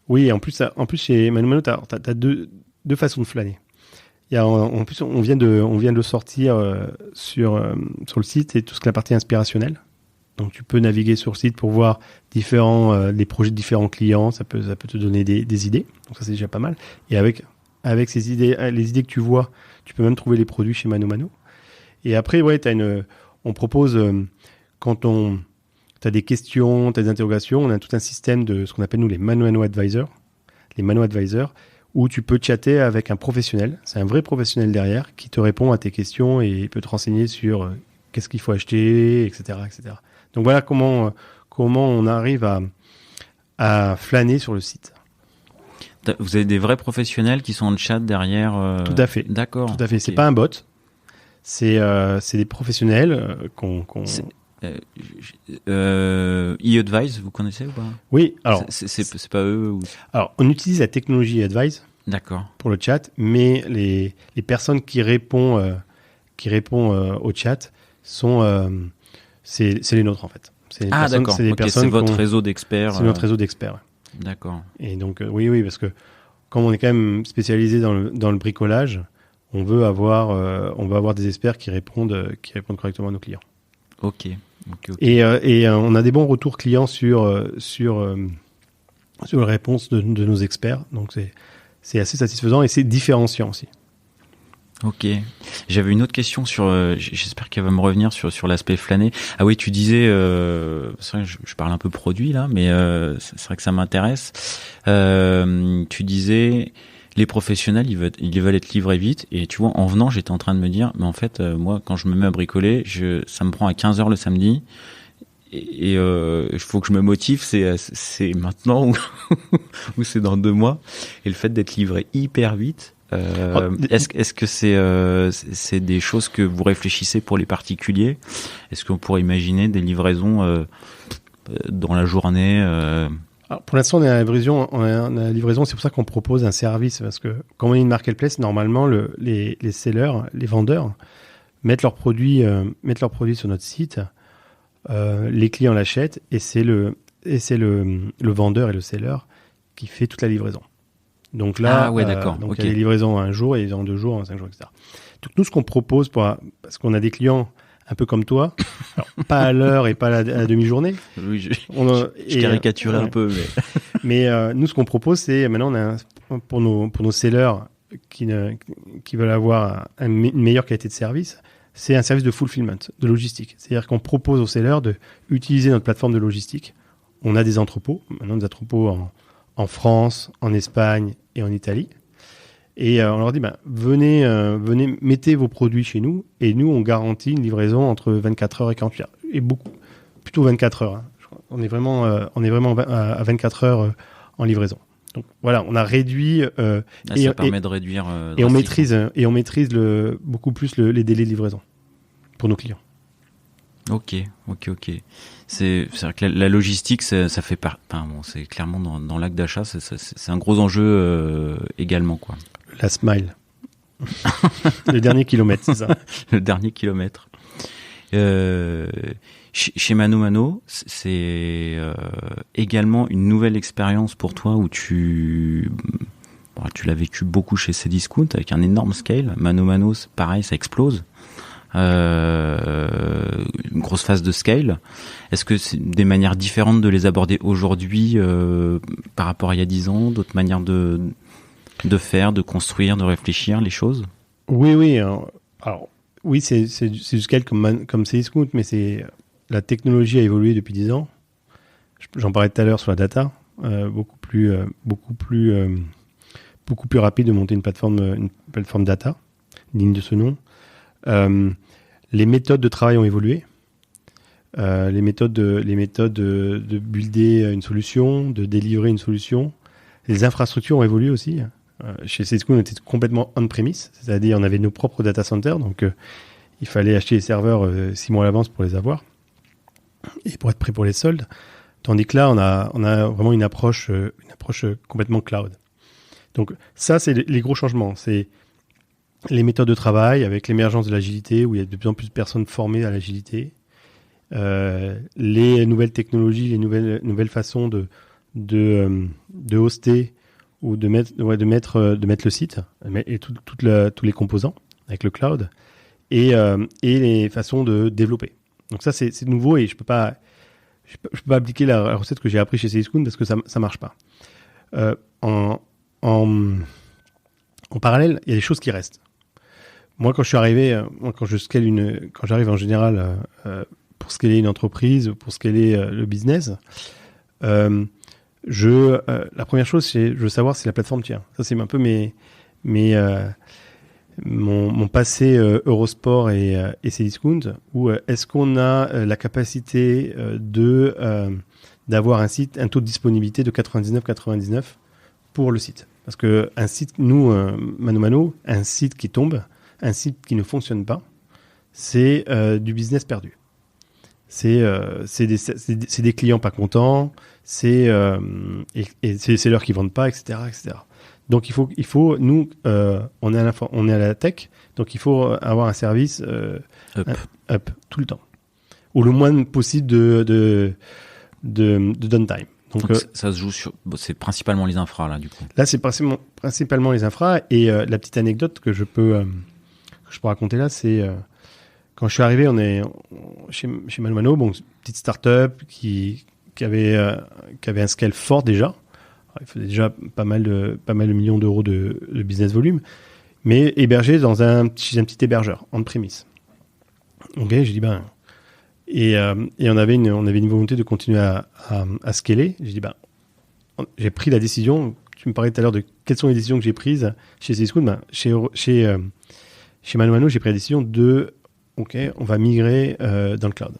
Oui, en plus chez Mano, tu as deux façons de flâner. En plus, on vient de le sortir sur le site, c'est tout ce qui est la partie inspirationnelle. Donc tu peux naviguer sur le site pour voir les projets de différents clients, ça peut te donner des idées. Donc ça c'est déjà pas mal. Et avec ces idées, les idées que tu vois, tu peux même trouver les produits chez Mano. Et après, on propose quand tu as des questions, tu as des interrogations, on a tout un système de ce qu'on appelle nous les Mano Advisors. Les Mano Advisors, où tu peux chatter avec un professionnel. C'est un vrai professionnel derrière qui te répond à tes questions et peut te renseigner sur qu'est-ce qu'il faut acheter, etc., etc. Donc voilà comment on arrive à flâner sur le site. Vous avez des vrais professionnels qui sont en chat derrière. Tout à fait. D'accord. Tout à fait. Okay. C'est pas un bot. C'est des professionnels qu'on. E-Advise, vous connaissez ou pas? Oui. Alors. C'est pas eux. Alors, on utilise la technologie E-Advise. D'accord. Pour le chat, mais les personnes qui répondent au chat sont c'est les nôtres en fait. D'accord. C'est votre réseau d'experts. C'est notre réseau d'experts. Ouais. D'accord. Et donc oui, parce que comme on est quand même spécialisé dans le bricolage, on veut avoir des experts qui répondent correctement à nos clients. Ok. Et on a des bons retours clients sur les réponses de nos experts. Donc c'est assez satisfaisant et c'est différenciant aussi. Ok. J'avais une autre question sur. J'espère qu'elle va me revenir sur l'aspect flâner. Ah oui, tu disais. C'est vrai, je parle un peu produit là, mais c'est vrai que ça m'intéresse. Tu disais les professionnels, ils veulent être livrés vite. Et tu vois, en venant, j'étais en train de me dire, mais en fait, moi, quand je me mets à bricoler, ça me prend à 15h le samedi. Et il faut que je me motive. C'est maintenant ou c'est dans 2 mois. Et le fait d'être livré hyper vite. Est-ce que c'est des choses que vous réfléchissez pour les particuliers? Est-ce qu'on pourrait imaginer des livraisons dans la journée Alors, pour l'instant, on est à la livraison. C'est pour ça qu'on propose un service, parce que quand on est une marketplace, normalement, les sellers, les vendeurs mettent leurs produits sur notre site. Les clients l'achètent et c'est le vendeur et le seller qui fait toute la livraison. Donc là, ouais, d'accord. Donc Okay. il y a des livraisons en 1 jour et en 2 jours, en 5 jours, etc. Donc nous, ce qu'on propose, parce qu'on a des clients un peu comme toi, alors, pas à l'heure et pas à la demi-journée. Oui, je caricaturais un peu. Mais nous, ce qu'on propose, c'est maintenant, pour nos sellers qui veulent avoir une meilleure qualité de service, c'est un service de fulfillment, de logistique. C'est-à-dire qu'on propose aux sellers d'utiliser notre plateforme de logistique. On a des entrepôts, maintenant des entrepôts en France, en Espagne et en Italie. Et on leur dit, venez, mettez vos produits chez nous et nous, on garantit une livraison entre 24 heures et 48 heures. Et plutôt 24 heures. Hein. On est vraiment à 24 heures en livraison. Donc voilà, on a réduit. Ça permet de réduire. Et on maîtrise beaucoup plus les délais de livraison pour nos clients. Ok. C'est vrai que la logistique, ça fait c'est clairement dans l'acte d'achat, c'est un gros enjeu également, quoi. La smile. Le dernier kilomètre, c'est ça. Le dernier kilomètre. Chez Mano Mano, c'est également une nouvelle expérience pour toi où tu l'as vécu beaucoup chez Cdiscount avec un énorme scale. Mano Mano, c'est pareil, ça explose. Une grosse phase de scale. Est-ce que c'est des manières différentes de les aborder aujourd'hui par rapport à il y a 10 ans, d'autres manières de faire, de construire, de réfléchir les choses? Oui. Alors oui, c'est du scale comme Cdiscount, mais la technologie a évolué depuis 10 ans. J'en parlais tout à l'heure sur la data, beaucoup plus rapide de monter une plateforme data digne de ce nom. Les méthodes de travail ont évolué. Les méthodes de builder une solution, de délivrer une solution. Les infrastructures ont évolué aussi. Chez Cdiscount, on était complètement on-premise, c'est-à-dire on avait nos propres data centers, donc il fallait acheter les serveurs 6 mois à l'avance pour les avoir et pour être prêt pour les soldes. Tandis que là, on a vraiment une approche complètement cloud. Donc ça, c'est les gros changements. C'est les méthodes de travail avec l'émergence de l'agilité, où il y a de plus en plus de personnes formées à l'agilité. Les nouvelles technologies, les nouvelles façons de hoster ou de mettre le site et tous les composants avec le cloud et les façons de développer. Donc ça, c'est nouveau et je peux pas appliquer la recette que j'ai appris chez Cdiscount parce que ça marche pas. En parallèle, il y a des choses qui restent. Moi, quand je suis arrivé, quand j'arrive en général pour scaler une entreprise, pour scaler le business, la première chose, je veux savoir si la plateforme tient. Ça, c'est un peu mon passé Eurosport et Cdiscount, où est-ce qu'on a la capacité d'avoir un taux de disponibilité de 99,99 pour le site. Parce que un site, nous, Mano Mano, un site qui tombe, un site qui ne fonctionne pas, c'est du business perdu. C'est des clients pas contents, c'est sellers qui vendent pas, etc., etc. Donc il faut nous, on est à la tech, donc il faut avoir un service up tout le temps, ou le moins possible de downtime. Donc ça se joue c'est principalement les infras là du coup. Là c'est principalement les infras et la petite anecdote que je peux raconter là, c'est quand je suis arrivé, on est chez Mano Mano, bon, petite start-up qui avait un scale fort déjà. il faisait déjà pas mal de millions d'euros de business volume, mais hébergé chez un petit hébergeur, on-premise. Ok, j'ai dit et on avait une volonté de continuer à scaler. J'ai dit j'ai pris la décision. Tu me parlais tout à l'heure de quelles sont les décisions que j'ai prises chez Cdiscount. Chez ManoMano, j'ai pris la décision on va migrer dans le cloud.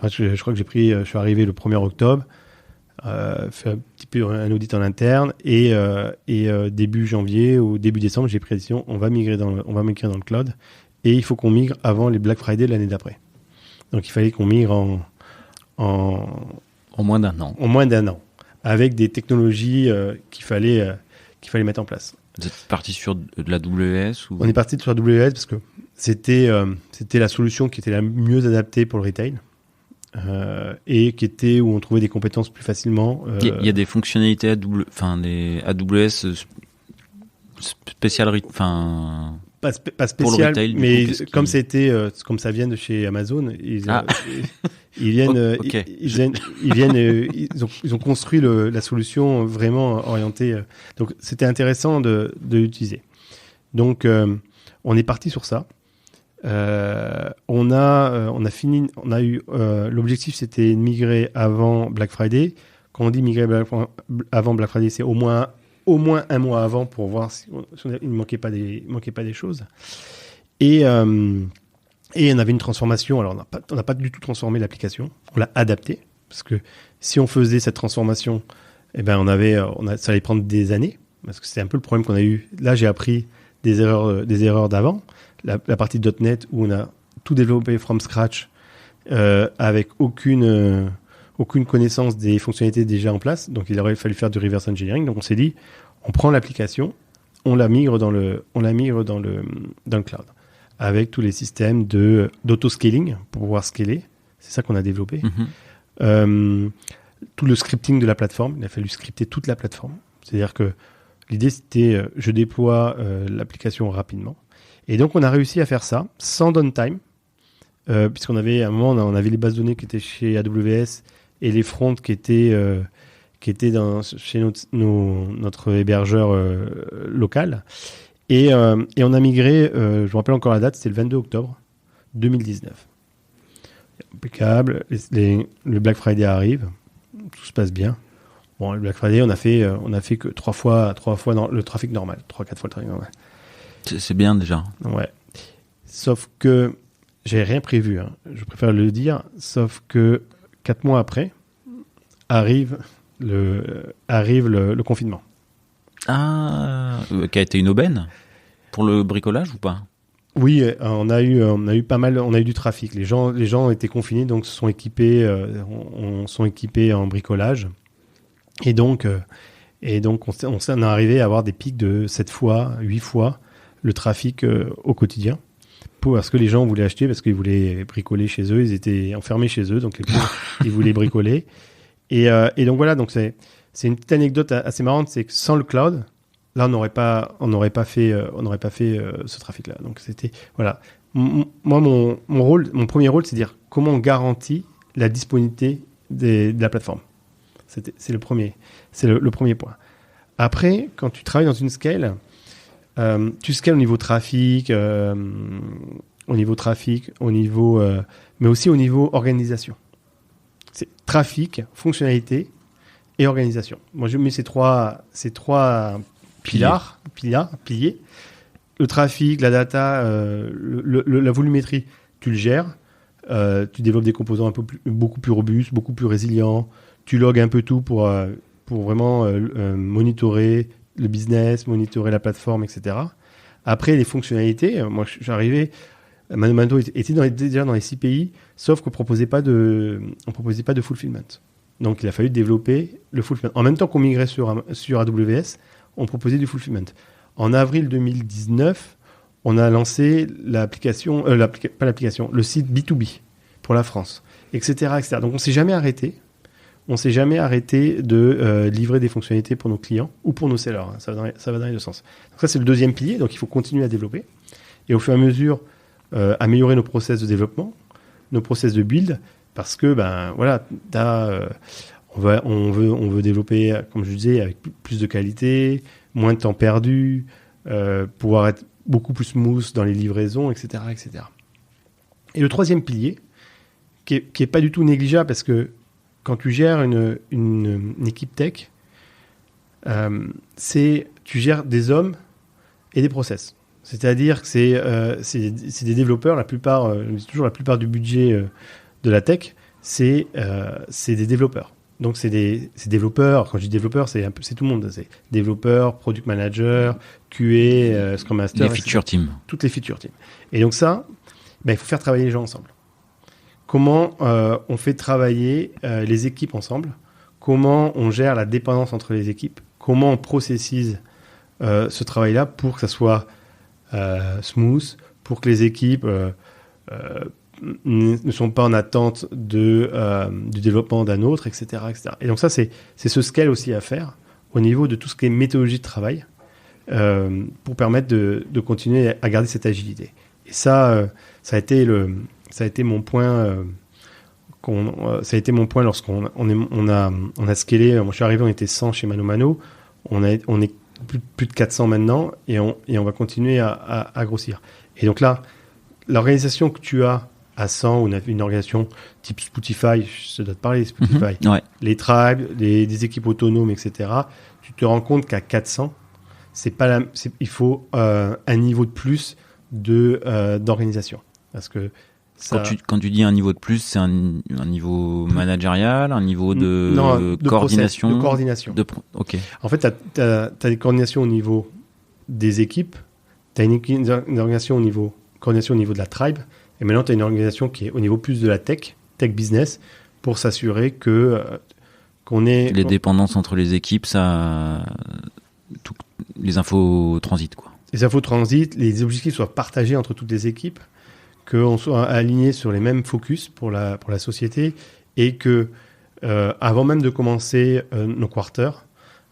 Je crois que je suis arrivé le 1er octobre, fait un petit peu un audit en interne et début janvier ou début décembre, j'ai pris la décision, on va migrer dans le cloud et il faut qu'on migre avant les Black Friday de l'année d'après. Donc il fallait qu'on migre en moins d'un an. En moins d'un an, avec des technologies qu'il fallait mettre en place. Vous êtes parti sur de l'AWS ou... On est parti sur AWS parce que c'était la solution qui était la mieux adaptée pour le retail. Et où on trouvait des compétences plus facilement. Il y a des fonctionnalités des AWS spéciales, pas spécial, pour le retail, mais comme ça vient de chez Amazon, ils ont construit la solution vraiment orientée. Donc c'était intéressant de l'utiliser. Donc on est parti sur ça. L'objectif c'était de migrer avant Black Friday. Quand on dit migrer avant Black Friday, c'est au moins un mois avant pour voir il ne manquait pas des choses. Et on avait une transformation. Alors on n'a pas du tout transformé l'application, on l'a adaptée parce que si on faisait cette transformation, ça allait prendre des années parce que c'est un peu le problème qu'on a eu. Là, j'ai appris des erreurs d'avant. La partie .NET où on a tout développé from scratch avec aucune connaissance des fonctionnalités déjà en place. Donc, il aurait fallu faire du reverse engineering. Donc, on s'est dit, on prend l'application, on la migre dans le cloud avec tous les systèmes d'auto-scaling pour pouvoir scaler. C'est ça qu'on a développé. Tout le scripting de la plateforme. Il a fallu scripter toute la plateforme. C'est-à-dire que l'idée, c'était je déploie l'application rapidement. Et donc, on a réussi à faire ça sans downtime, puisqu'on avait, à un moment, on avait les bases de données qui étaient chez AWS et les fronts qui étaient chez notre hébergeur local. Et on a migré, je me rappelle encore la date, c'était le 22 octobre 2019. Impeccable, le Black Friday arrive, tout se passe bien. Bon, le Black Friday, on a fait que 3 fois dans le trafic normal, 3-4 fois le trafic normal. C'est bien déjà. Ouais. Sauf que j'avais rien prévu, je préfère le dire, sauf que 4 mois après arrive le confinement. Ah, qui a été une aubaine pour le bricolage ou pas? Oui, on a eu pas mal, on a eu du trafic. Les gens ont été confinés, donc se sont équipés, sont équipés en bricolage. Et donc on est arrivé à avoir des pics de 7 fois, 8 fois le trafic au quotidien. Parce que les gens voulaient acheter, parce qu'ils voulaient bricoler chez eux, ils étaient enfermés chez eux, donc ils voulaient bricoler. Et donc voilà, donc c'est une petite anecdote assez marrante, c'est que sans le cloud, là on n'aurait pas fait ce trafic-là. Donc c'était voilà. Moi mon premier rôle, c'est de dire comment on garantit la disponibilité de la plateforme. C'est le premier point. Après, quand tu travailles dans une scale, tu scales au niveau trafic, mais aussi au niveau organisation. C'est trafic, fonctionnalité et organisation. Moi, je mets ces trois piliers. Le trafic, la data, la volumétrie, tu le gères. Tu développes des composants beaucoup plus robustes, beaucoup plus résilients. Tu logs un peu tout pour vraiment monitorer le business, monitorer la plateforme, etc. Après, les fonctionnalités, moi, je suis arrivé, ManoMano était déjà dans les 6 pays, sauf qu'on ne proposait pas de fulfillment. Donc, il a fallu développer le fulfillment. En même temps qu'on migrait sur AWS, on proposait du fulfillment. En avril 2019, on a lancé l'application, le site B2B pour la France, etc., etc. Donc, on ne s'est jamais arrêté. On ne s'est jamais arrêté de livrer des fonctionnalités pour nos clients ou pour nos sellers. Ça va dans les deux sens. Donc ça, c'est le deuxième pilier. Donc, il faut continuer à développer. Et au fur et à mesure, améliorer nos process de développement, nos process de build, parce que, On veut développer, comme je disais, avec plus de qualité, moins de temps perdu, pouvoir être beaucoup plus smooth dans les livraisons, etc., etc. Et le troisième pilier, qui est pas du tout négligeable, parce que quand tu gères une équipe tech, tu gères des hommes et des process. C'est-à-dire que c'est des développeurs, la plupart du budget de la tech, c'est des développeurs. Donc c'est développeurs, quand je dis développeurs, c'est tout le monde. C'est développeurs, product manager, QA, Scrum Master. Les feature teams. Toutes les feature teams. Et donc ça, il faut faire travailler les gens ensemble. Comment on fait travailler les équipes ensemble? Comment on gère la dépendance entre les équipes? Comment on processise ce travail-là pour que ça soit smooth, pour que les équipes ne sont pas en attente du développement d'un autre, etc., etc. Et donc ça, c'est ce scale aussi à faire au niveau de tout ce qui est méthodologie de travail pour permettre de continuer à garder cette agilité. Et ça a été mon point. Ça a été mon point lorsqu'on a scalé. Moi, je suis arrivé, on était 100 chez ManoMano. On est plus de 400 maintenant et on va continuer à grossir. Et donc là, l'organisation que tu as à 100, ou une organisation type Spotify, je dois te parler de Spotify, les tribes, des équipes autonomes, etc., tu te rends compte qu'à 400, il faut un niveau de plus d'organisation. Parce que quand tu dis un niveau de plus, c'est un niveau managérial, un niveau de coordination. De coordination. Ok. En fait, tu as des coordinations au niveau des équipes, tu as une organisation coordination au niveau de la tribe, et maintenant tu as une organisation qui est au niveau plus de la tech business, pour s'assurer qu'on ait... Les dépendances entre les équipes, les infos transitent, quoi. Les infos transitent, les objectifs soient partagés entre toutes les équipes, qu'on soit aligné sur les mêmes focus pour la société, et que avant même de commencer nos quarters,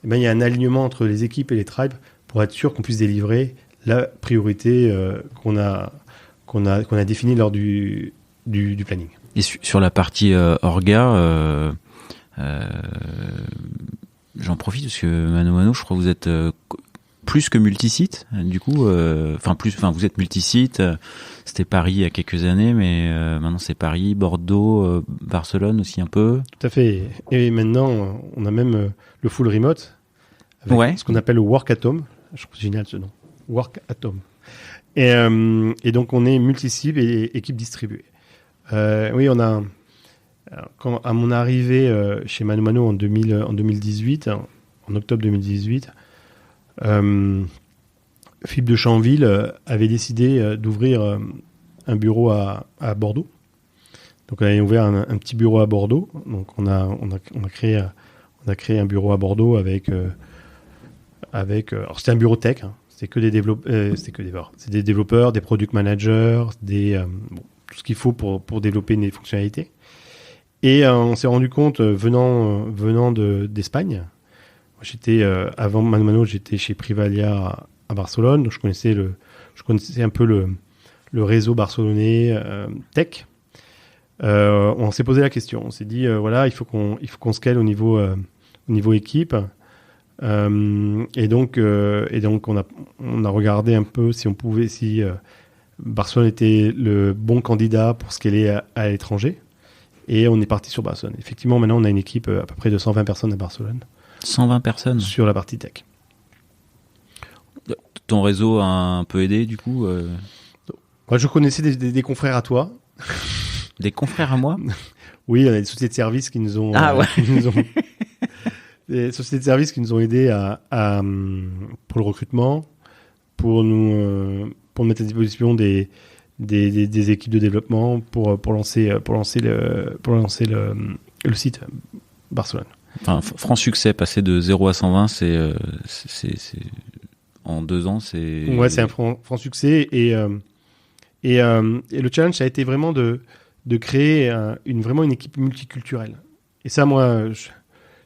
il y a un alignement entre les équipes et les tribes pour être sûr qu'on puisse délivrer la priorité qu'on a définie lors du planning. Et sur la partie orga, j'en profite parce que ManoMano, je crois que vous êtes plus que multisite, du coup, vous êtes multisite. C'était Paris il y a quelques années, mais maintenant c'est Paris, Bordeaux, Barcelone aussi un peu. Tout à fait. Et maintenant, on a même le full remote, avec ce qu'on appelle le Work at Home. Je trouve génial ce nom, Work at Home. Et donc on est multisite et équipe distribuée. Oui, on a. À mon arrivée chez ManoMano en 2018, en octobre 2018. Philippe de Chanville avait décidé d'ouvrir un bureau à Bordeaux. Donc on a ouvert un petit bureau à Bordeaux. Donc on a créé un bureau à Bordeaux avec alors c'était un bureau tech, hein. C'est des développeurs, des product managers, tout ce qu'il faut pour développer des fonctionnalités. Et on s'est rendu compte venant d'Espagne. J'étais avant ManoMano, j'étais chez Privalia à Barcelone, donc je connaissais un peu le réseau barcelonais tech. On s'est posé la question, on s'est dit il faut qu'on scale au niveau équipe. Et donc on a regardé un peu si Barcelone était le bon candidat pour scaler à l'étranger. Et on est parti sur Barcelone. Effectivement, maintenant on a une équipe à peu près de 120 personnes à Barcelone. 120 personnes sur la partie tech. Ton réseau a un peu aidé, du coup Moi, je connaissais des confrères à toi. Des confrères à moi? Oui, on a des sociétés de services qui nous ont... des sociétés de services qui nous ont aidés pour le recrutement, pour mettre à disposition des équipes de développement pour lancer le site Barcelone. Enfin, franc succès, passer de 0 à 120, c'est en 2 ans, c'est... Ouais, c'est un franc succès. Et le challenge, ça a été vraiment de créer vraiment une équipe multiculturelle. Et ça, moi, je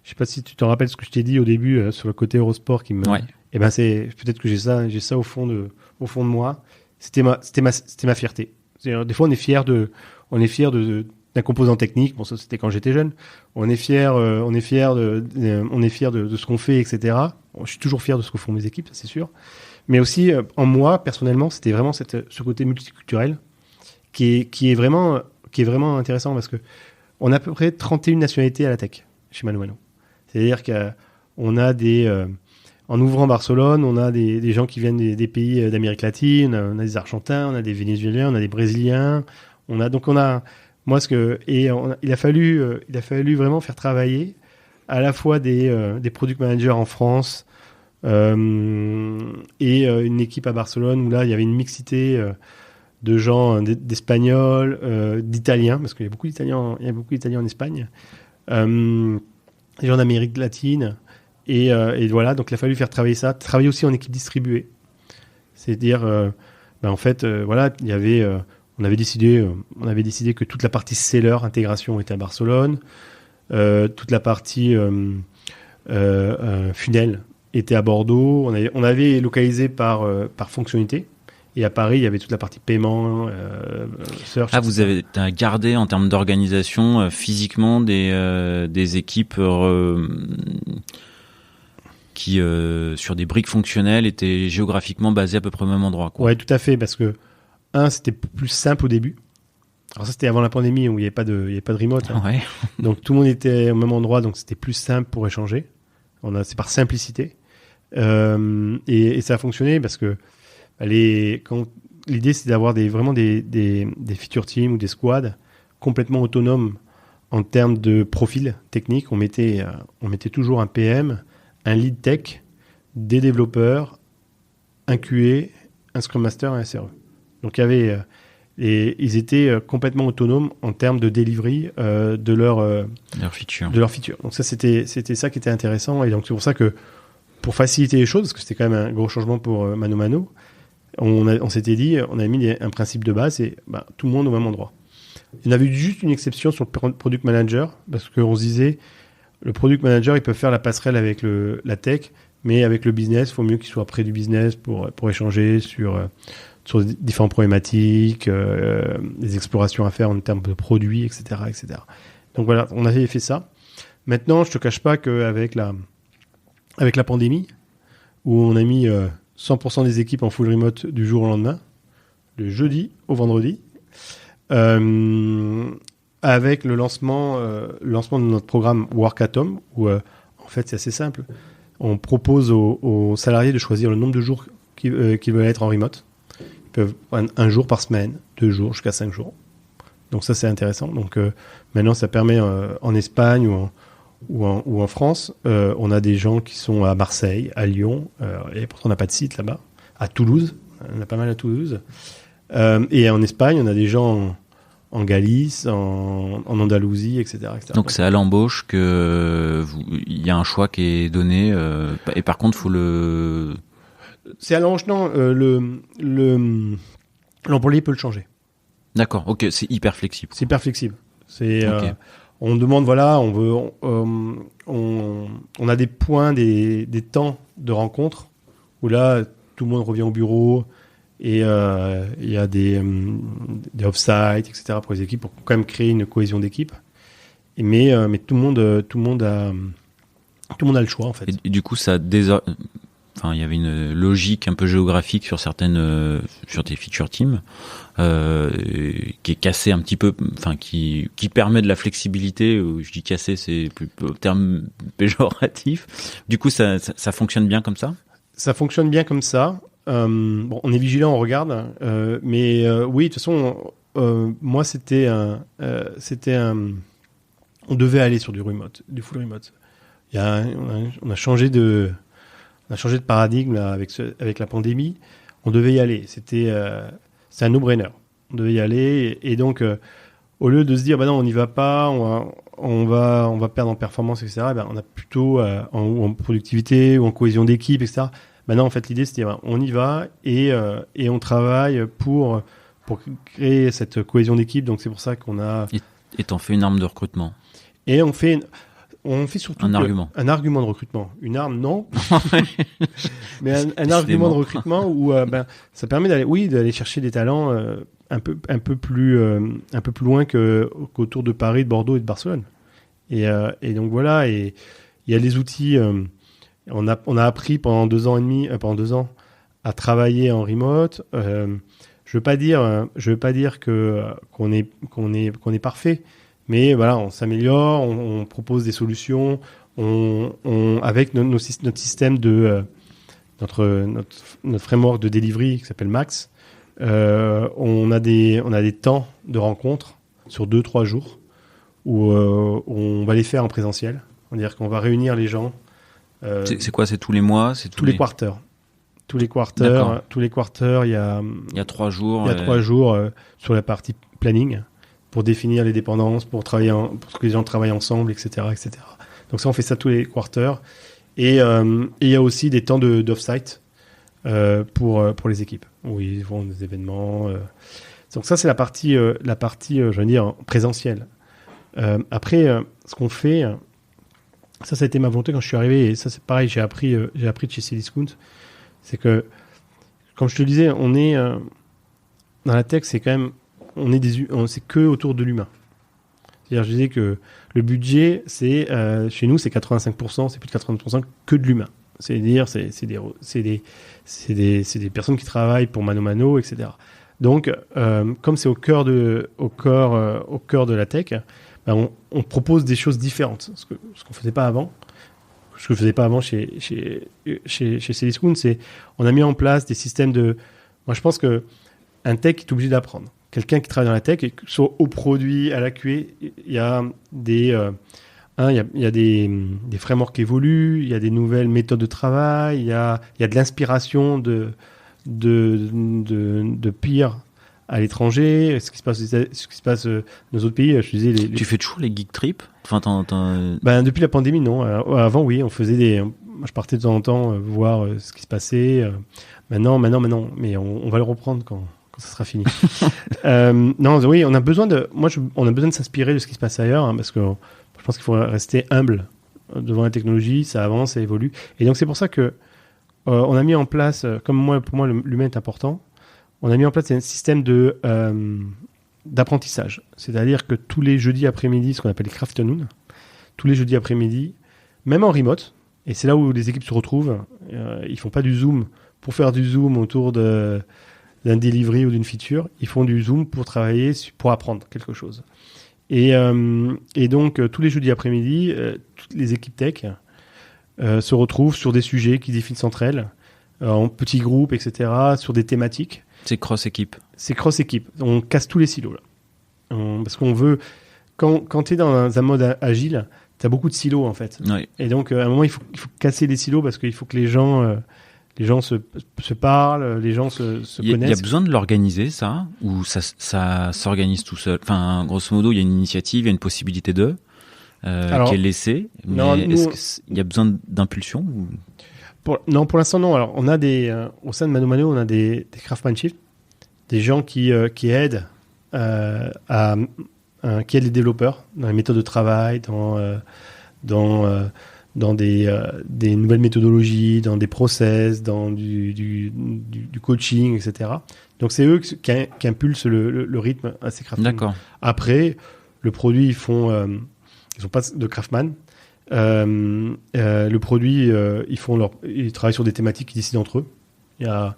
sais pas si tu te rappelles ce que je t'ai dit au début sur le côté Eurosport qui me... Ouais. Et ben c'est peut-être que j'ai ça au fond de moi. C'était ma fierté. Des fois, on est fier de d'un composant technique. Bon, ça c'était quand j'étais jeune. On est fier de ce qu'on fait, etc. Bon, je suis toujours fier de ce que font mes équipes, ça c'est sûr. Mais aussi en moi personnellement, c'était vraiment ce côté multiculturel qui est vraiment intéressant parce que on a à peu près 31 nationalités à la tech chez ManoMano. C'est-à-dire qu'on a en ouvrant Barcelone, on a des gens qui viennent des pays d'Amérique latine, on a des Argentins, on a des Vénézuéliens, on a des Brésiliens, il a fallu vraiment faire travailler à la fois des product managers en France et une équipe à Barcelone où là il y avait une mixité de gens d'Espagnols, d'Italiens, parce qu'il y a beaucoup d'Italiens en Espagne, des gens d'Amérique latine. Et voilà, donc il a fallu faire travailler ça, travailler aussi en équipe distribuée. C'est-à-dire, en fait, voilà, on avait décidé que toute la partie seller, intégration était à Barcelone, toute la partie funnel était à Bordeaux. On avait localisé par fonctionnalité. Et à Paris, il y avait toute la partie paiement, search. Ah, vous avez gardé en termes d'organisation physiquement des équipes qui, sur des briques fonctionnelles, étaient géographiquement basées à peu près au même endroit, quoi. Ouais, tout à fait, parce que c'était plus simple au début. Alors ça, c'était avant la pandémie où il n'y avait pas de remote. Hein. Ouais. Donc tout le monde était au même endroit, donc c'était plus simple pour échanger. C'est par simplicité. Et ça a fonctionné parce que l'idée, c'est d'avoir vraiment des feature teams ou des squads complètement autonomes en termes de profil technique. On mettait toujours un PM, un lead tech, des développeurs, un QA, un Scrum Master et un SRE. Donc ils étaient complètement autonomes en termes de delivery de leur feature. Donc ça, c'était ça qui était intéressant. Et donc c'est pour ça que pour faciliter les choses, parce que c'était quand même un gros changement pour ManoMano, on s'était dit, on a mis un principe de base, c'est tout le monde au même endroit. Il y en avait juste une exception sur le product manager, parce qu'on se disait, le product manager, il peut faire la passerelle avec la tech, mais avec le business, il faut mieux qu'il soit près du business pour échanger sur différentes problématiques, des explorations à faire en termes de produits, etc., etc. Donc voilà, on avait fait ça. Maintenant, je te cache pas qu'avec la pandémie, où on a mis 100% des équipes en full remote du jour au lendemain, le jeudi au vendredi, avec le lancement de notre programme Workatom, où en fait c'est assez simple. On propose aux salariés de choisir le nombre de jours qu'ils veulent être en remote. Ils peuvent prendre un jour par semaine, 2 jours, jusqu'à 5 jours. Donc ça, c'est intéressant. Donc maintenant, ça permet en Espagne ou en France, on a des gens qui sont à Marseille, à Lyon, et pourtant on n'a pas de site là-bas, à Toulouse, on a pas mal à Toulouse. Et en Espagne, on a des gens en Galice, en Andalousie, etc., etc. Donc c'est à l'embauche que il y a un choix qui est donné, et par contre, faut le... C'est à l'embauche, non, l'employé peut le changer. D'accord, ok, c'est hyper flexible. C'est hyper flexible. C'est... Okay. On demande, voilà, on a des points, des temps de rencontre où là, tout le monde revient au bureau et il y a des off-site, etc. pour les équipes pour quand même créer une cohésion d'équipe. Mais tout le monde a le choix en fait. Et du coup, il y avait une logique un peu géographique sur sur tes feature teams, qui est cassée un petit peu, qui permet de la flexibilité. Je dis cassé, c'est plus le terme péjoratif. Du coup, ça fonctionne bien comme ça? Ça fonctionne bien comme ça. On est vigilant, on regarde, mais oui, de toute façon, moi on devait aller sur du full remote. On a changé de paradigme là, avec la pandémie. On devait y aller. C'est un no-brainer. On devait y aller. Et donc, au lieu de se dire, non, on n'y va pas, on va perdre en performance, etc., on a plutôt en productivité ou en cohésion d'équipe, etc. Maintenant, en fait, l'idée, c'est de dire, on y va et on travaille pour créer cette cohésion d'équipe. Donc, c'est pour ça qu'on a... Et t'en fais une arme de recrutement. Et on fait... on fait surtout un argument de recrutement. Une arme, non. Mais un argument de recrutement où ça permet d'aller chercher des talents un peu plus loin qu'autour de Paris, de Bordeaux et de Barcelone. Et donc voilà, et il y a les outils. On a appris pendant 2 ans et demi, pendant 2 ans, à travailler en remote. Je veux pas dire qu'on est parfait, mais voilà, on s'améliore, on propose des solutions, avec notre système de notre framework de delivery qui s'appelle Max. On a des temps de rencontre sur 2-3 jours où on va les faire en présentiel. C'est-à-dire qu'on va réunir les gens. C'est quoi? C'est tous les mois? C'est tous les quarters. Tous les quarters, il y a 3 jours. Il y a 3 jours sur la partie planning pour définir les dépendances, pour que les gens travaillent ensemble, etc., etc. Donc ça, on fait ça tous les quarters. Et il y a aussi des temps d'off-site pour les équipes où ils font des événements. Donc ça, c'est la partie, je veux dire, présentielle. Après, ce qu'on fait, ça a été ma volonté quand je suis arrivé. Et ça, c'est pareil, j'ai appris de chez Cdiscount. C'est que, comme je te le disais, on est dans la tech, c'est quand même, c'est que autour de l'humain. C'est-à-dire, je disais que le budget, chez nous, c'est 85%, c'est plus de 80% que de l'humain. C'est-à-dire, c'est des personnes qui travaillent pour mano mano, etc. Donc, comme c'est au cœur de la tech, on propose des choses différentes. Ce qu'on faisait pas avant. Ce que je faisais pas avant chez Cdiscount, c'est on a mis en place des systèmes de. Moi, je pense que un tech est obligé d'apprendre. Quelqu'un qui travaille dans la tech, que ce soit au produit, à la QA, il y a des frameworks qui évoluent, il y a des nouvelles méthodes de travail, il y a de l'inspiration de peers à l'étranger, ce qui se passe dans nos autres pays. Je disais, Tu fais toujours les geek trips? Depuis la pandémie, non. Avant, oui, on faisait moi, je partais de temps en temps voir ce qui se passait. Maintenant, mais on va le reprendre quand ça sera fini. Non, oui, on a besoin de s'inspirer de ce qui se passe ailleurs, parce que je pense qu'il faut rester humble devant la technologie. Ça avance, ça évolue, et donc c'est pour ça que on a mis en place, pour moi, l'humain est important. On a mis en place un système d'apprentissage. C'est-à-dire que tous les jeudis après-midi, ce qu'on appelle les crafternoons, tous les jeudis après-midi, même en remote, et c'est là où les équipes se retrouvent, ils font pas du Zoom pour faire du Zoom autour d'un delivery ou d'une feature, ils font du Zoom pour travailler, pour apprendre quelque chose. Et donc, tous les jeudis après-midi, toutes les équipes tech se retrouvent sur des sujets qui définissent entre elles, en petits groupes, etc., sur des thématiques. C'est cross-équipe. C'est cross-équipe. On casse tous les silos, là. Parce qu'on veut... Quand tu es dans un mode agile, tu as beaucoup de silos, en fait. Oui. Et donc, à un moment, il faut casser les silos parce qu'il faut que les gens se parlent, les gens se connaissent. Il y a besoin de l'organiser, ça? Ou ça s'organise tout seul? Enfin, grosso modo, il y a une initiative, il y a une possibilité qui est laissée. Mais est-ce qu'il y a besoin d'impulsion ou... Pour l'instant, non. Alors, on a au sein de Mano Mano, on a des craftsmanship, des gens qui aident qui aident les développeurs dans les méthodes de travail, dans des nouvelles méthodologies, dans des process, dans du coaching, etc. Donc, c'est eux qui impulsent le rythme à ces craftsmen. D'accord. Après, le produit, ils sont pas de craftsman. Le produit, ils travaillent sur des thématiques qu'ils décident entre eux. Il y a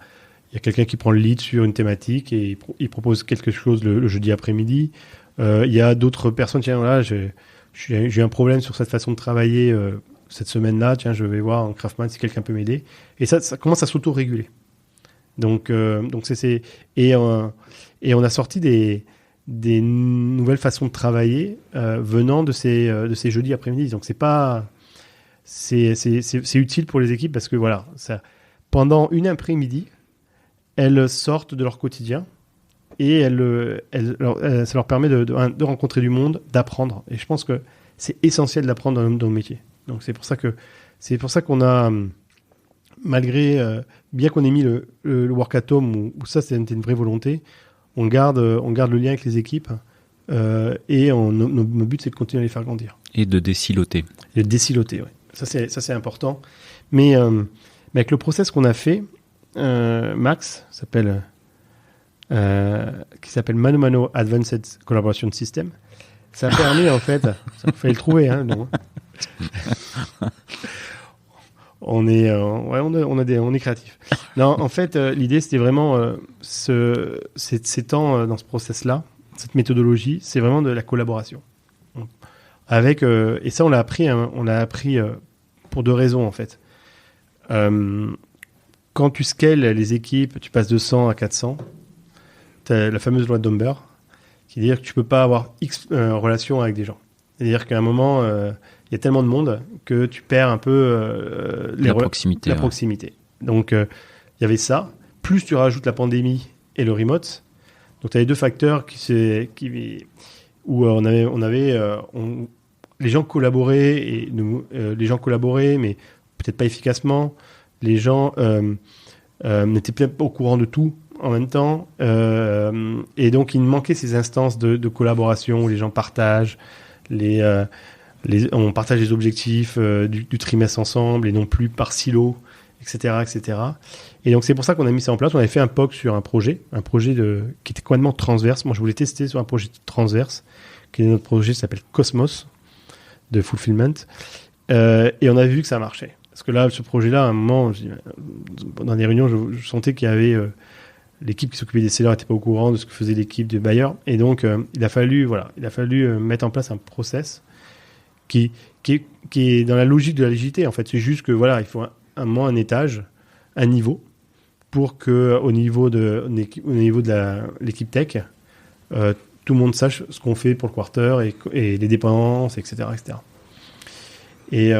quelqu'un qui prend le lead sur une thématique et il propose quelque chose le jeudi après-midi. Il y a d'autres personnes, tiens, là, j'ai un problème sur cette façon de travailler cette semaine-là, tiens, je vais voir un craftsman si quelqu'un peut m'aider. Et ça commence à s'auto-réguler. Donc et on a sorti des nouvelles façons de travailler venant de ces jeudis après-midi. Donc c'est utile pour les équipes parce que voilà, pendant une après-midi, elles sortent de leur quotidien et ça leur permet de rencontrer du monde, d'apprendre. Et je pense que c'est essentiel d'apprendre dans le métier. Donc c'est pour ça qu'on a, malgré bien qu'on ait mis le work at home où ça c'était une vraie volonté, on garde le lien avec les équipes et nos buts, c'est de continuer à les faire grandir. Et de désiloter. Et de désiloter, oui. Ça, c'est important. Mais avec le process qu'on a fait, Max qui s'appelle ManoMano Advanced Collaboration System, ça a permis, en fait, ça fallait le trouver, hein, non. On est créatif. Non, en fait, l'idée, c'était vraiment ces temps dans ce process-là, cette méthodologie, c'est vraiment de la collaboration. Et ça, on l'a appris pour 2 raisons, en fait. Quand tu scales les équipes, tu passes de 100 à 400, tu as la fameuse loi de Dumber, qui dit que tu peux pas avoir X relations avec des gens. C'est-à-dire qu'à un moment, il y a tellement de monde que tu perds un peu la proximité. Donc, il y avait ça. Plus tu rajoutes la pandémie et le remote. Donc, tu as les 2 facteurs où les gens collaboraient, mais peut-être pas efficacement. Les gens n'étaient peut-être pas au courant de tout en même temps. Et donc, il manquait ces instances de collaboration où les gens partagent, on partage les objectifs du trimestre ensemble et non plus par silo, etc., etc. Et donc, c'est pour ça qu'on a mis ça en place. On avait fait un POC sur un projet qui était complètement transverse. Moi, je voulais tester sur un projet transverse, qui est notre projet qui s'appelle Cosmos, de fulfillment. Et on a vu que ça marchait. Parce que là, ce projet-là, à un moment, dans des réunions, je sentais qu'il y avait l'équipe qui s'occupait des sellers n'était pas au courant de ce que faisait l'équipe de buyer. Et donc, il a fallu mettre en place un process qui est dans la logique de l'agilité. En fait, c'est juste que il faut un étage, un niveau, pour que au niveau de l'équipe tech, tout le monde sache ce qu'on fait pour le quarter et les dépendances, etc., etc. Et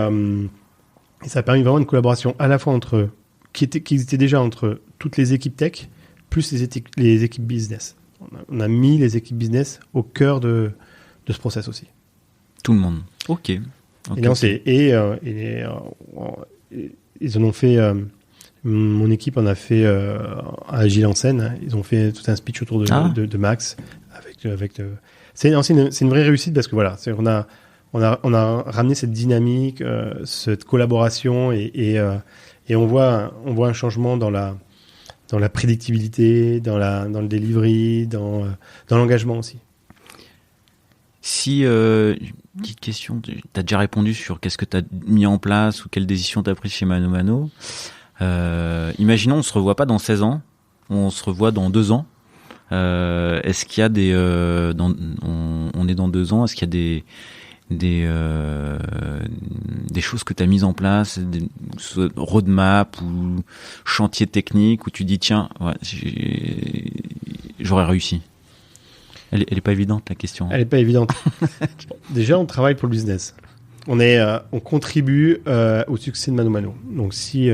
ça a permis vraiment une collaboration à la fois qui existait déjà entre toutes les équipes tech plus les équipes business. On a mis les équipes business au cœur de ce process aussi. Tout le monde. Ok. Ils en ont fait. Mon équipe en a fait à Agile en scène. Ils ont fait tout un speech autour de Max. C'est une vraie réussite parce que on a ramené cette dynamique, cette collaboration et on voit un changement dans la prédictibilité, dans le delivery, dans l'engagement aussi. Si, petite question, tu as déjà répondu sur qu'est-ce que tu as mis en place ou quelle décision tu as prise chez ManoMano. Imaginons, on se revoit pas dans 16 ans, on se revoit dans 2 ans. Est-ce qu'il y a on est dans 2 ans, est-ce qu'il y a des choses que tu as mises en place, soit roadmap ou chantier technique où tu dis tiens, j'aurais réussi. Elle est pas évidente la question. Elle est pas évidente. Déjà, on travaille pour le business. On contribue au succès de ManoMano. Donc si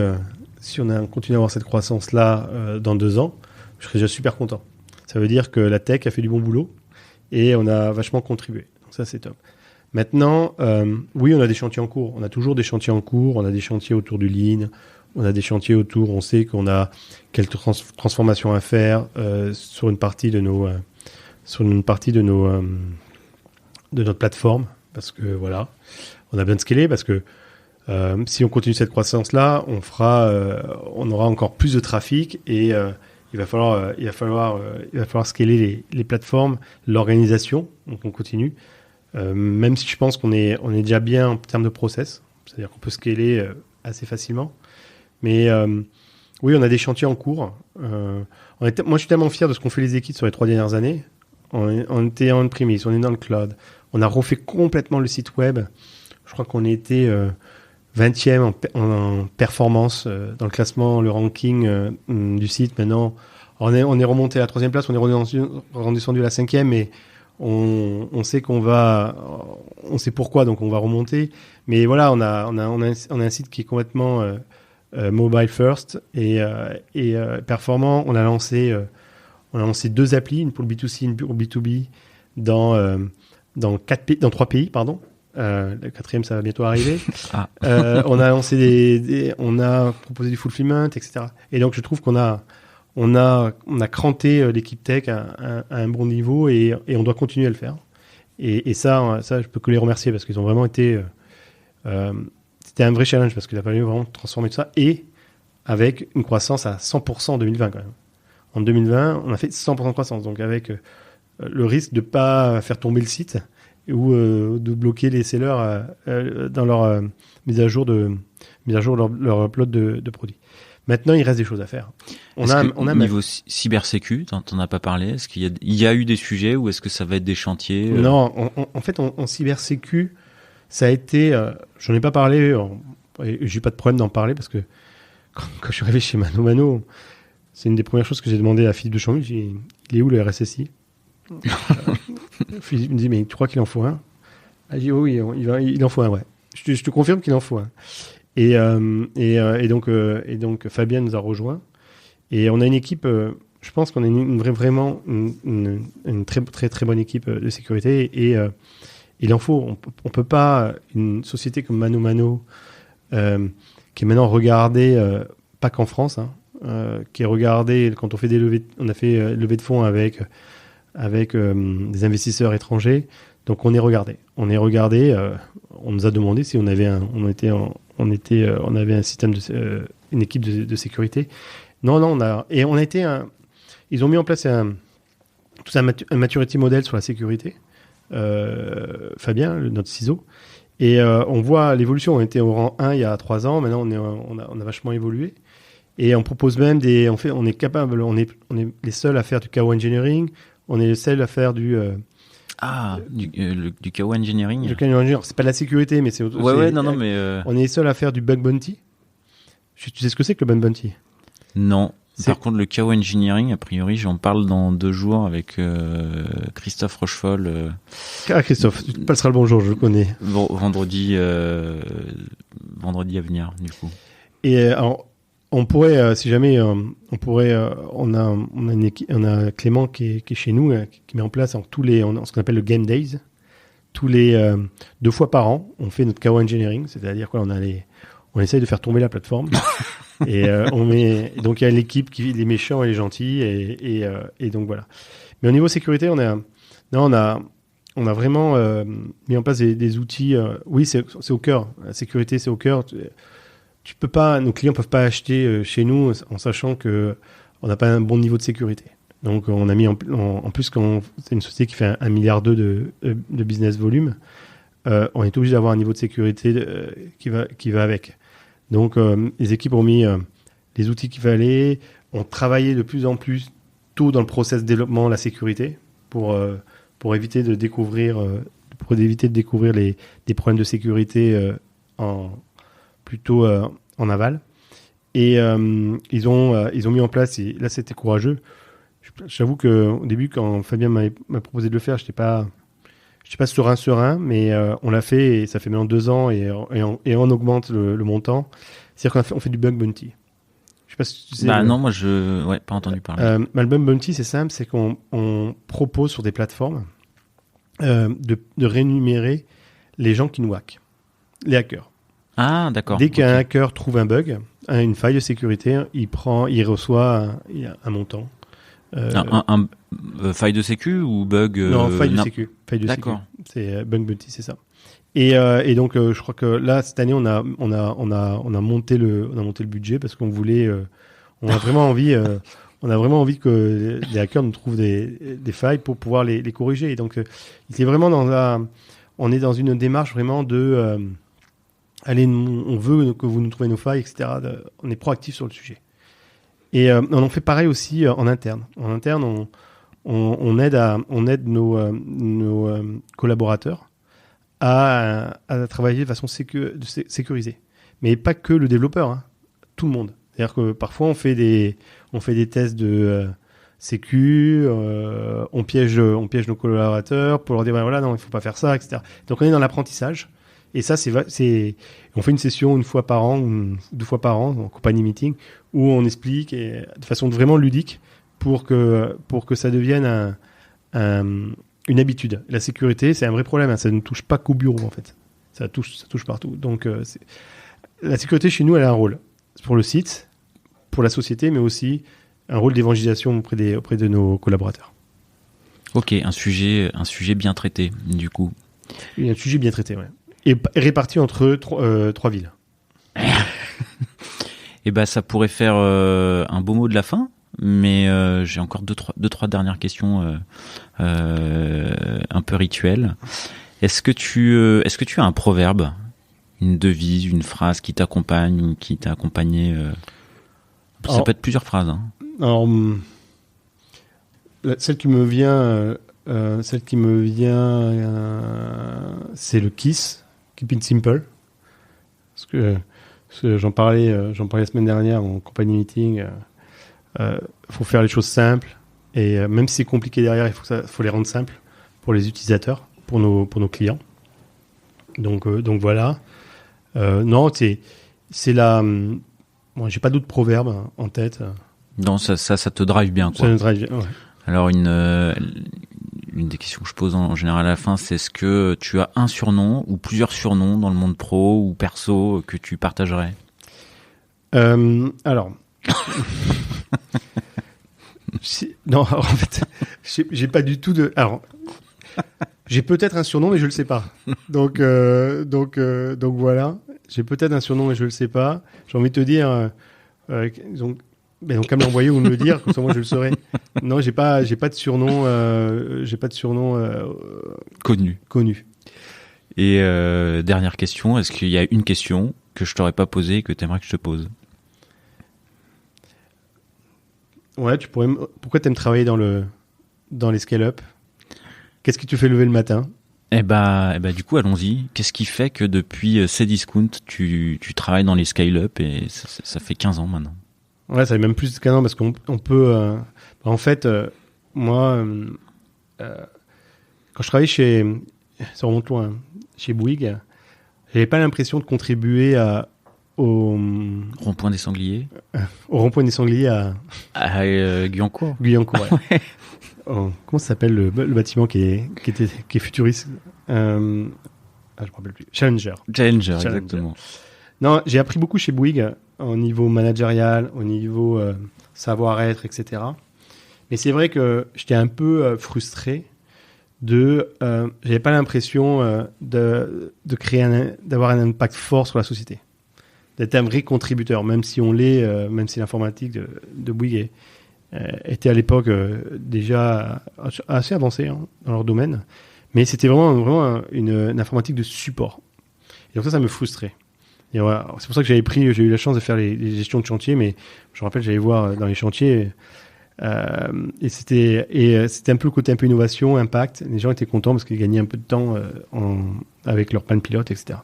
on continue à avoir cette croissance là dans 2 ans, je serais déjà super content. Ça veut dire que la tech a fait du bon boulot et on a vachement contribué. Donc ça, c'est top. Maintenant, oui, on a des chantiers en cours. On a toujours des chantiers en cours. On a des chantiers autour du lean. On a des chantiers autour. On sait qu'on a quelques transformations à faire sur une partie de notre plateforme, parce que on a besoin de scaler, parce que si on continue cette croissance-là, on aura encore plus de trafic et il va falloir scaler les plateformes, l'organisation. Donc on continue. Même si je pense qu'on est déjà bien en termes de process, c'est-à-dire qu'on peut scaler assez facilement. Mais oui, on a des chantiers en cours. Moi, je suis tellement fier de ce qu'ont fait les équipes sur les 3 dernières années. On était en on-premise, on est dans le cloud. On a refait complètement le site web. Je crois qu'on était 20e en performance dans le classement, le ranking du site. Maintenant, on est remonté à la 3e place, on est redescendu à la 5e, mais on sait on sait pourquoi, donc on va remonter. Mais voilà, on a un site qui est complètement mobile first et performant. On a lancé 2 applis, une pour le B2C, une pour le B2B dans 3 pays, pardon. Le 4e, ça va bientôt arriver. On a lancé on a proposé du fulfillment, etc. Et donc, je trouve qu'on a On a cranté l'équipe tech à un bon niveau et on doit continuer à le faire. Et ça, je peux que les remercier parce qu'ils ont vraiment été. C'était un vrai challenge parce qu'il a fallu vraiment transformer tout ça et avec une croissance à 100% en 2020 quand même. En 2020, on a fait 100% de croissance, donc avec le risque de pas faire tomber le site ou de bloquer les sellers dans leur mise à jour leur upload de produits. Maintenant, il reste des choses à faire. Niveau cybersécu, t'en as pas parlé. Est-ce qu'il y a eu des sujets ou est-ce que ça va être des chantiers Non, en fait, en cybersécu, ça a été. J'en ai pas parlé. Et j'ai pas de problème d'en parler parce que quand je suis arrivé chez Mano Mano, c'est une des premières choses que j'ai demandé à Philippe de Chambly. J'ai dit, il est où le RSSI Philippe me dit, mais tu crois qu'il en faut un? J'ai dit, oui, il en faut un, ouais. Je te confirme qu'il en faut un. Et donc Fabien nous a rejoint et on a une équipe. Je pense qu'on a vraiment une très très très bonne équipe de sécurité et il en faut. On peut pas une société comme Mano Mano qui est maintenant regardée pas qu'en France, qui est regardée quand on fait on a fait levée de fonds avec des investisseurs étrangers. Donc on est regardé. On nous a demandé si on avait on avait un système une équipe de sécurité. Non, ils ont mis en place un maturity model sur la sécurité. Fabien, notre CISO. Et on voit l'évolution. On était au rang 1 il y a 3 ans. Maintenant, on a vachement évolué. Et on propose même on est capable, on est les seuls à faire du KO engineering. On est les seuls à faire du KO engineering. Du KO engineering, c'est pas de la sécurité, mais c'est autre. Mais on est les seuls à faire du bug bounty. Tu sais ce que c'est que le bug bounty? Non. Par contre, le KO engineering, a priori, j'en parle dans 2 jours avec Christophe Rochefol. Christophe, tu te passeras le bonjour, je le connais. Vendredi à venir, du coup. Et alors, on pourrait, si jamais, on a Clément qui est chez nous, qui met en place ce qu'on appelle le Game Days. Tous les 2 fois par an, on fait notre KO engineering, c'est-à-dire quoi, on essaye de faire tomber la plateforme. Et donc il y a l'équipe les méchants et les gentils et donc voilà. Mais au niveau sécurité, on a vraiment mis en place des outils. Oui, c'est au cœur. La sécurité, c'est au cœur. Tu peux pas, nos clients peuvent pas acheter chez nous en sachant que on n'a pas un bon niveau de sécurité. Donc on a mis en plus quand c'est une société qui fait 1,2 milliard de business volume, on est obligé d'avoir un niveau de sécurité qui va avec. Donc les équipes ont mis les outils qu'il fallait, ont travaillé de plus en plus tôt dans le process de développement la sécurité pour éviter de découvrir des problèmes de sécurité plutôt en aval. Et ils ont mis en place, et là c'était courageux. J'avoue qu'au début, quand Fabien m'a proposé de le faire, je n'étais pas serein, mais on l'a fait et ça fait maintenant 2 ans et on augmente le montant. C'est-à-dire qu'on fait du bug bounty. Je sais pas si tu sais. Non, moi pas entendu parler. Le bug bounty, c'est simple, c'est qu'on propose sur des plateformes de rémunérer les gens qui nous hackent, les hackers. Ah, d'accord. Dès qu'un hacker trouve un bug, une faille de sécurité, il reçoit un montant. Faille de sécu ou bug Non, faille de sécu. D'accord. C'est bug bounty, c'est ça. Et donc je crois que là cette année on a monté le budget parce qu'on voulait on a vraiment envie que les hackers nous trouvent des failles pour pouvoir les corriger. Et donc il est vraiment on est dans une démarche vraiment de allez, on veut que vous nous trouviez nos failles, etc. On est proactif sur le sujet. Et on en fait pareil aussi en interne. En interne, on aide nos collaborateurs à travailler de façon sécurisée. Mais pas que le développeur, tout le monde. C'est-à-dire que parfois on fait des tests de sécu, on piège nos collaborateurs pour leur dire voilà, non, il faut pas faire ça, etc. Donc on est dans l'apprentissage. Et ça, on fait une session 1 fois par an ou 2 fois par an en compagnie meeting où on explique de façon vraiment ludique pour que ça devienne une habitude. La sécurité, c'est un vrai problème. Ça ne touche pas qu'au bureau, en fait. Ça touche partout. Donc, la sécurité, chez nous, elle a un rôle. C'est pour le site, pour la société, mais aussi un rôle d'évangélisation auprès de nos collaborateurs. Ok, un sujet bien traité, du coup. Un sujet bien traité, ouais. Et réparti entre 3 villes. Et ben, ça pourrait faire un beau mot de la fin, mais j'ai encore deux, trois dernières questions un peu rituelles. Est-ce que tu as un proverbe, une devise, une phrase qui t'accompagne ou qui t'a accompagné Ça peut être plusieurs phrases. Hein. Alors, celle qui me vient, c'est le KISS, Keep It Simple. Parce que j'en parlais la semaine dernière en compagnie meeting. Faut faire les choses simples et même si c'est compliqué derrière, il faut les rendre simples pour les utilisateurs, pour nos clients. Donc voilà. Non, c'est la. Bon, j'ai pas d'autres proverbes en tête. Non, ça te drive bien, quoi. Ça me drive bien, ouais. Alors une des questions que je pose en général à la fin, c'est est-ce que tu as un surnom ou plusieurs surnoms dans le monde pro ou perso que tu partagerais? Alors. Non, alors, en fait, j'ai pas du tout de. Alors, j'ai peut-être un surnom, mais je le sais pas. Donc voilà. J'ai peut-être un surnom, mais je le sais pas. J'ai envie de te dire. Donc, qu'à me l'envoyer ou me le dire, comme ça moi je le saurai. Non, j'ai pas de surnom. J'ai pas de surnom connu. Et dernière question, est-ce qu'il y a une question que je t'aurais pas posée et que tu aimerais que je te pose? Ouais, pourquoi t'aimes travailler dans les scale-up? Qu'est-ce qui te fait lever le matin? Eh ben, du coup, allons-y. Qu'est-ce qui fait que depuis Cdiscount, tu travailles dans les scale-up et ça fait 15 ans maintenant? Ouais, ça fait même plus de 15 ans parce qu'on peut... en fait, moi, quand je travaillais ça remonte loin, chez Bouygues, j'avais pas l'impression de contribuer au rond-point des Sangliers. Au rond-point des Sangliers à Guyancourt. Guyancourt, ouais. Oh, comment ça s'appelle le bâtiment qui est futuriste? Je me rappelle plus. Challenger, exactement. Non, j'ai appris beaucoup chez Bouygues au niveau managérial, au niveau savoir-être, etc. Mais c'est vrai que j'étais un peu frustré j'avais pas l'impression de créer d'avoir un impact fort sur la société, d'être un vrai contributeur, même si on l'est, même si l'informatique de Bouygues était à l'époque déjà assez avancée dans leur domaine, mais c'était vraiment une informatique de support. Et donc ça me frustrait. Et voilà, c'est pour ça que j'ai eu la chance de faire les gestions de chantier, mais je me rappelle, j'allais voir dans les chantiers, et c'était un peu le côté un peu innovation, impact. Les gens étaient contents parce qu'ils gagnaient un peu de temps avec leur plan pilote, etc.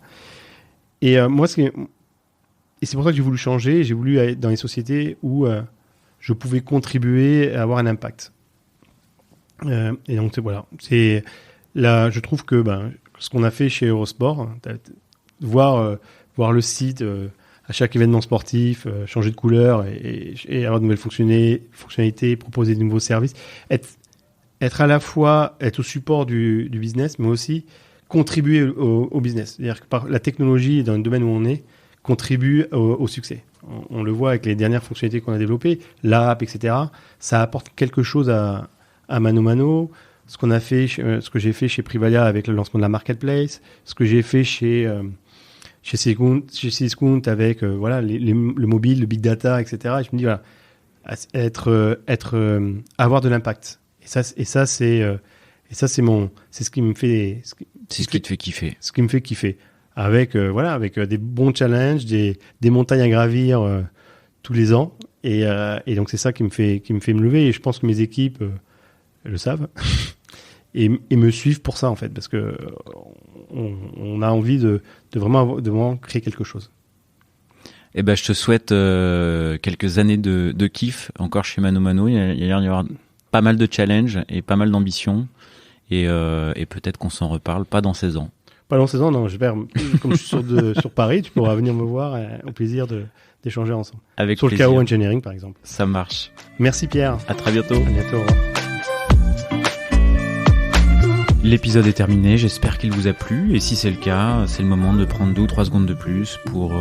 Et moi, c'est pour ça que j'ai voulu changer. J'ai voulu aller dans les sociétés où je pouvais contribuer à avoir un impact. Et donc voilà, c'est là, je trouve que ce qu'on a fait chez Eurosport, voir le site à chaque événement sportif, changer de couleur et avoir de nouvelles fonctionnalités, proposer de nouveaux services, être à la fois être au support du business, mais aussi contribuer au business. C'est-à-dire que par la technologie dans le domaine où on est contribue au succès. On le voit avec les dernières fonctionnalités qu'on a développées, l'app, etc. Ça apporte quelque chose à Mano Mano. Ce que j'ai fait chez Privalia avec le lancement de la marketplace, ce que j'ai fait chez Cdiscount avec le mobile, le big data, etc. Et je me dis voilà, avoir de l'impact. Et ça c'est ce qui me fait c'est ce qui te fait kiffer. Ce qui me fait kiffer avec des bons challenges, des montagnes à gravir tous les ans et donc c'est ça qui me fait me lever et je pense que mes équipes le savent et me suivent pour ça en fait parce que on a envie de vraiment créer quelque chose. Eh ben, je te souhaite quelques années de kiff encore chez Mano Mano. Il y a l'air d'y avoir pas mal de challenges et pas mal d'ambition. Et peut-être qu'on s'en reparle, pas dans 16 ans. Pas dans 16 ans, non. J'espère, comme je suis sur Paris, tu pourras venir me voir au plaisir d'échanger ensemble. Avec sur plaisir. le KO Engineering, par exemple. Ça marche. Merci Pierre. À très bientôt. À bientôt. Au revoir. L'épisode est terminé, j'espère qu'il vous a plu, et si c'est le cas, c'est le moment de prendre 2 ou 3 secondes de plus pour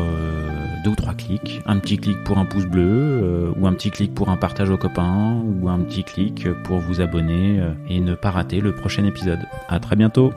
2 ou 3 clics. Un petit clic pour un pouce bleu, ou un petit clic pour un partage aux copains, ou un petit clic pour vous abonner et ne pas rater le prochain épisode. À très bientôt.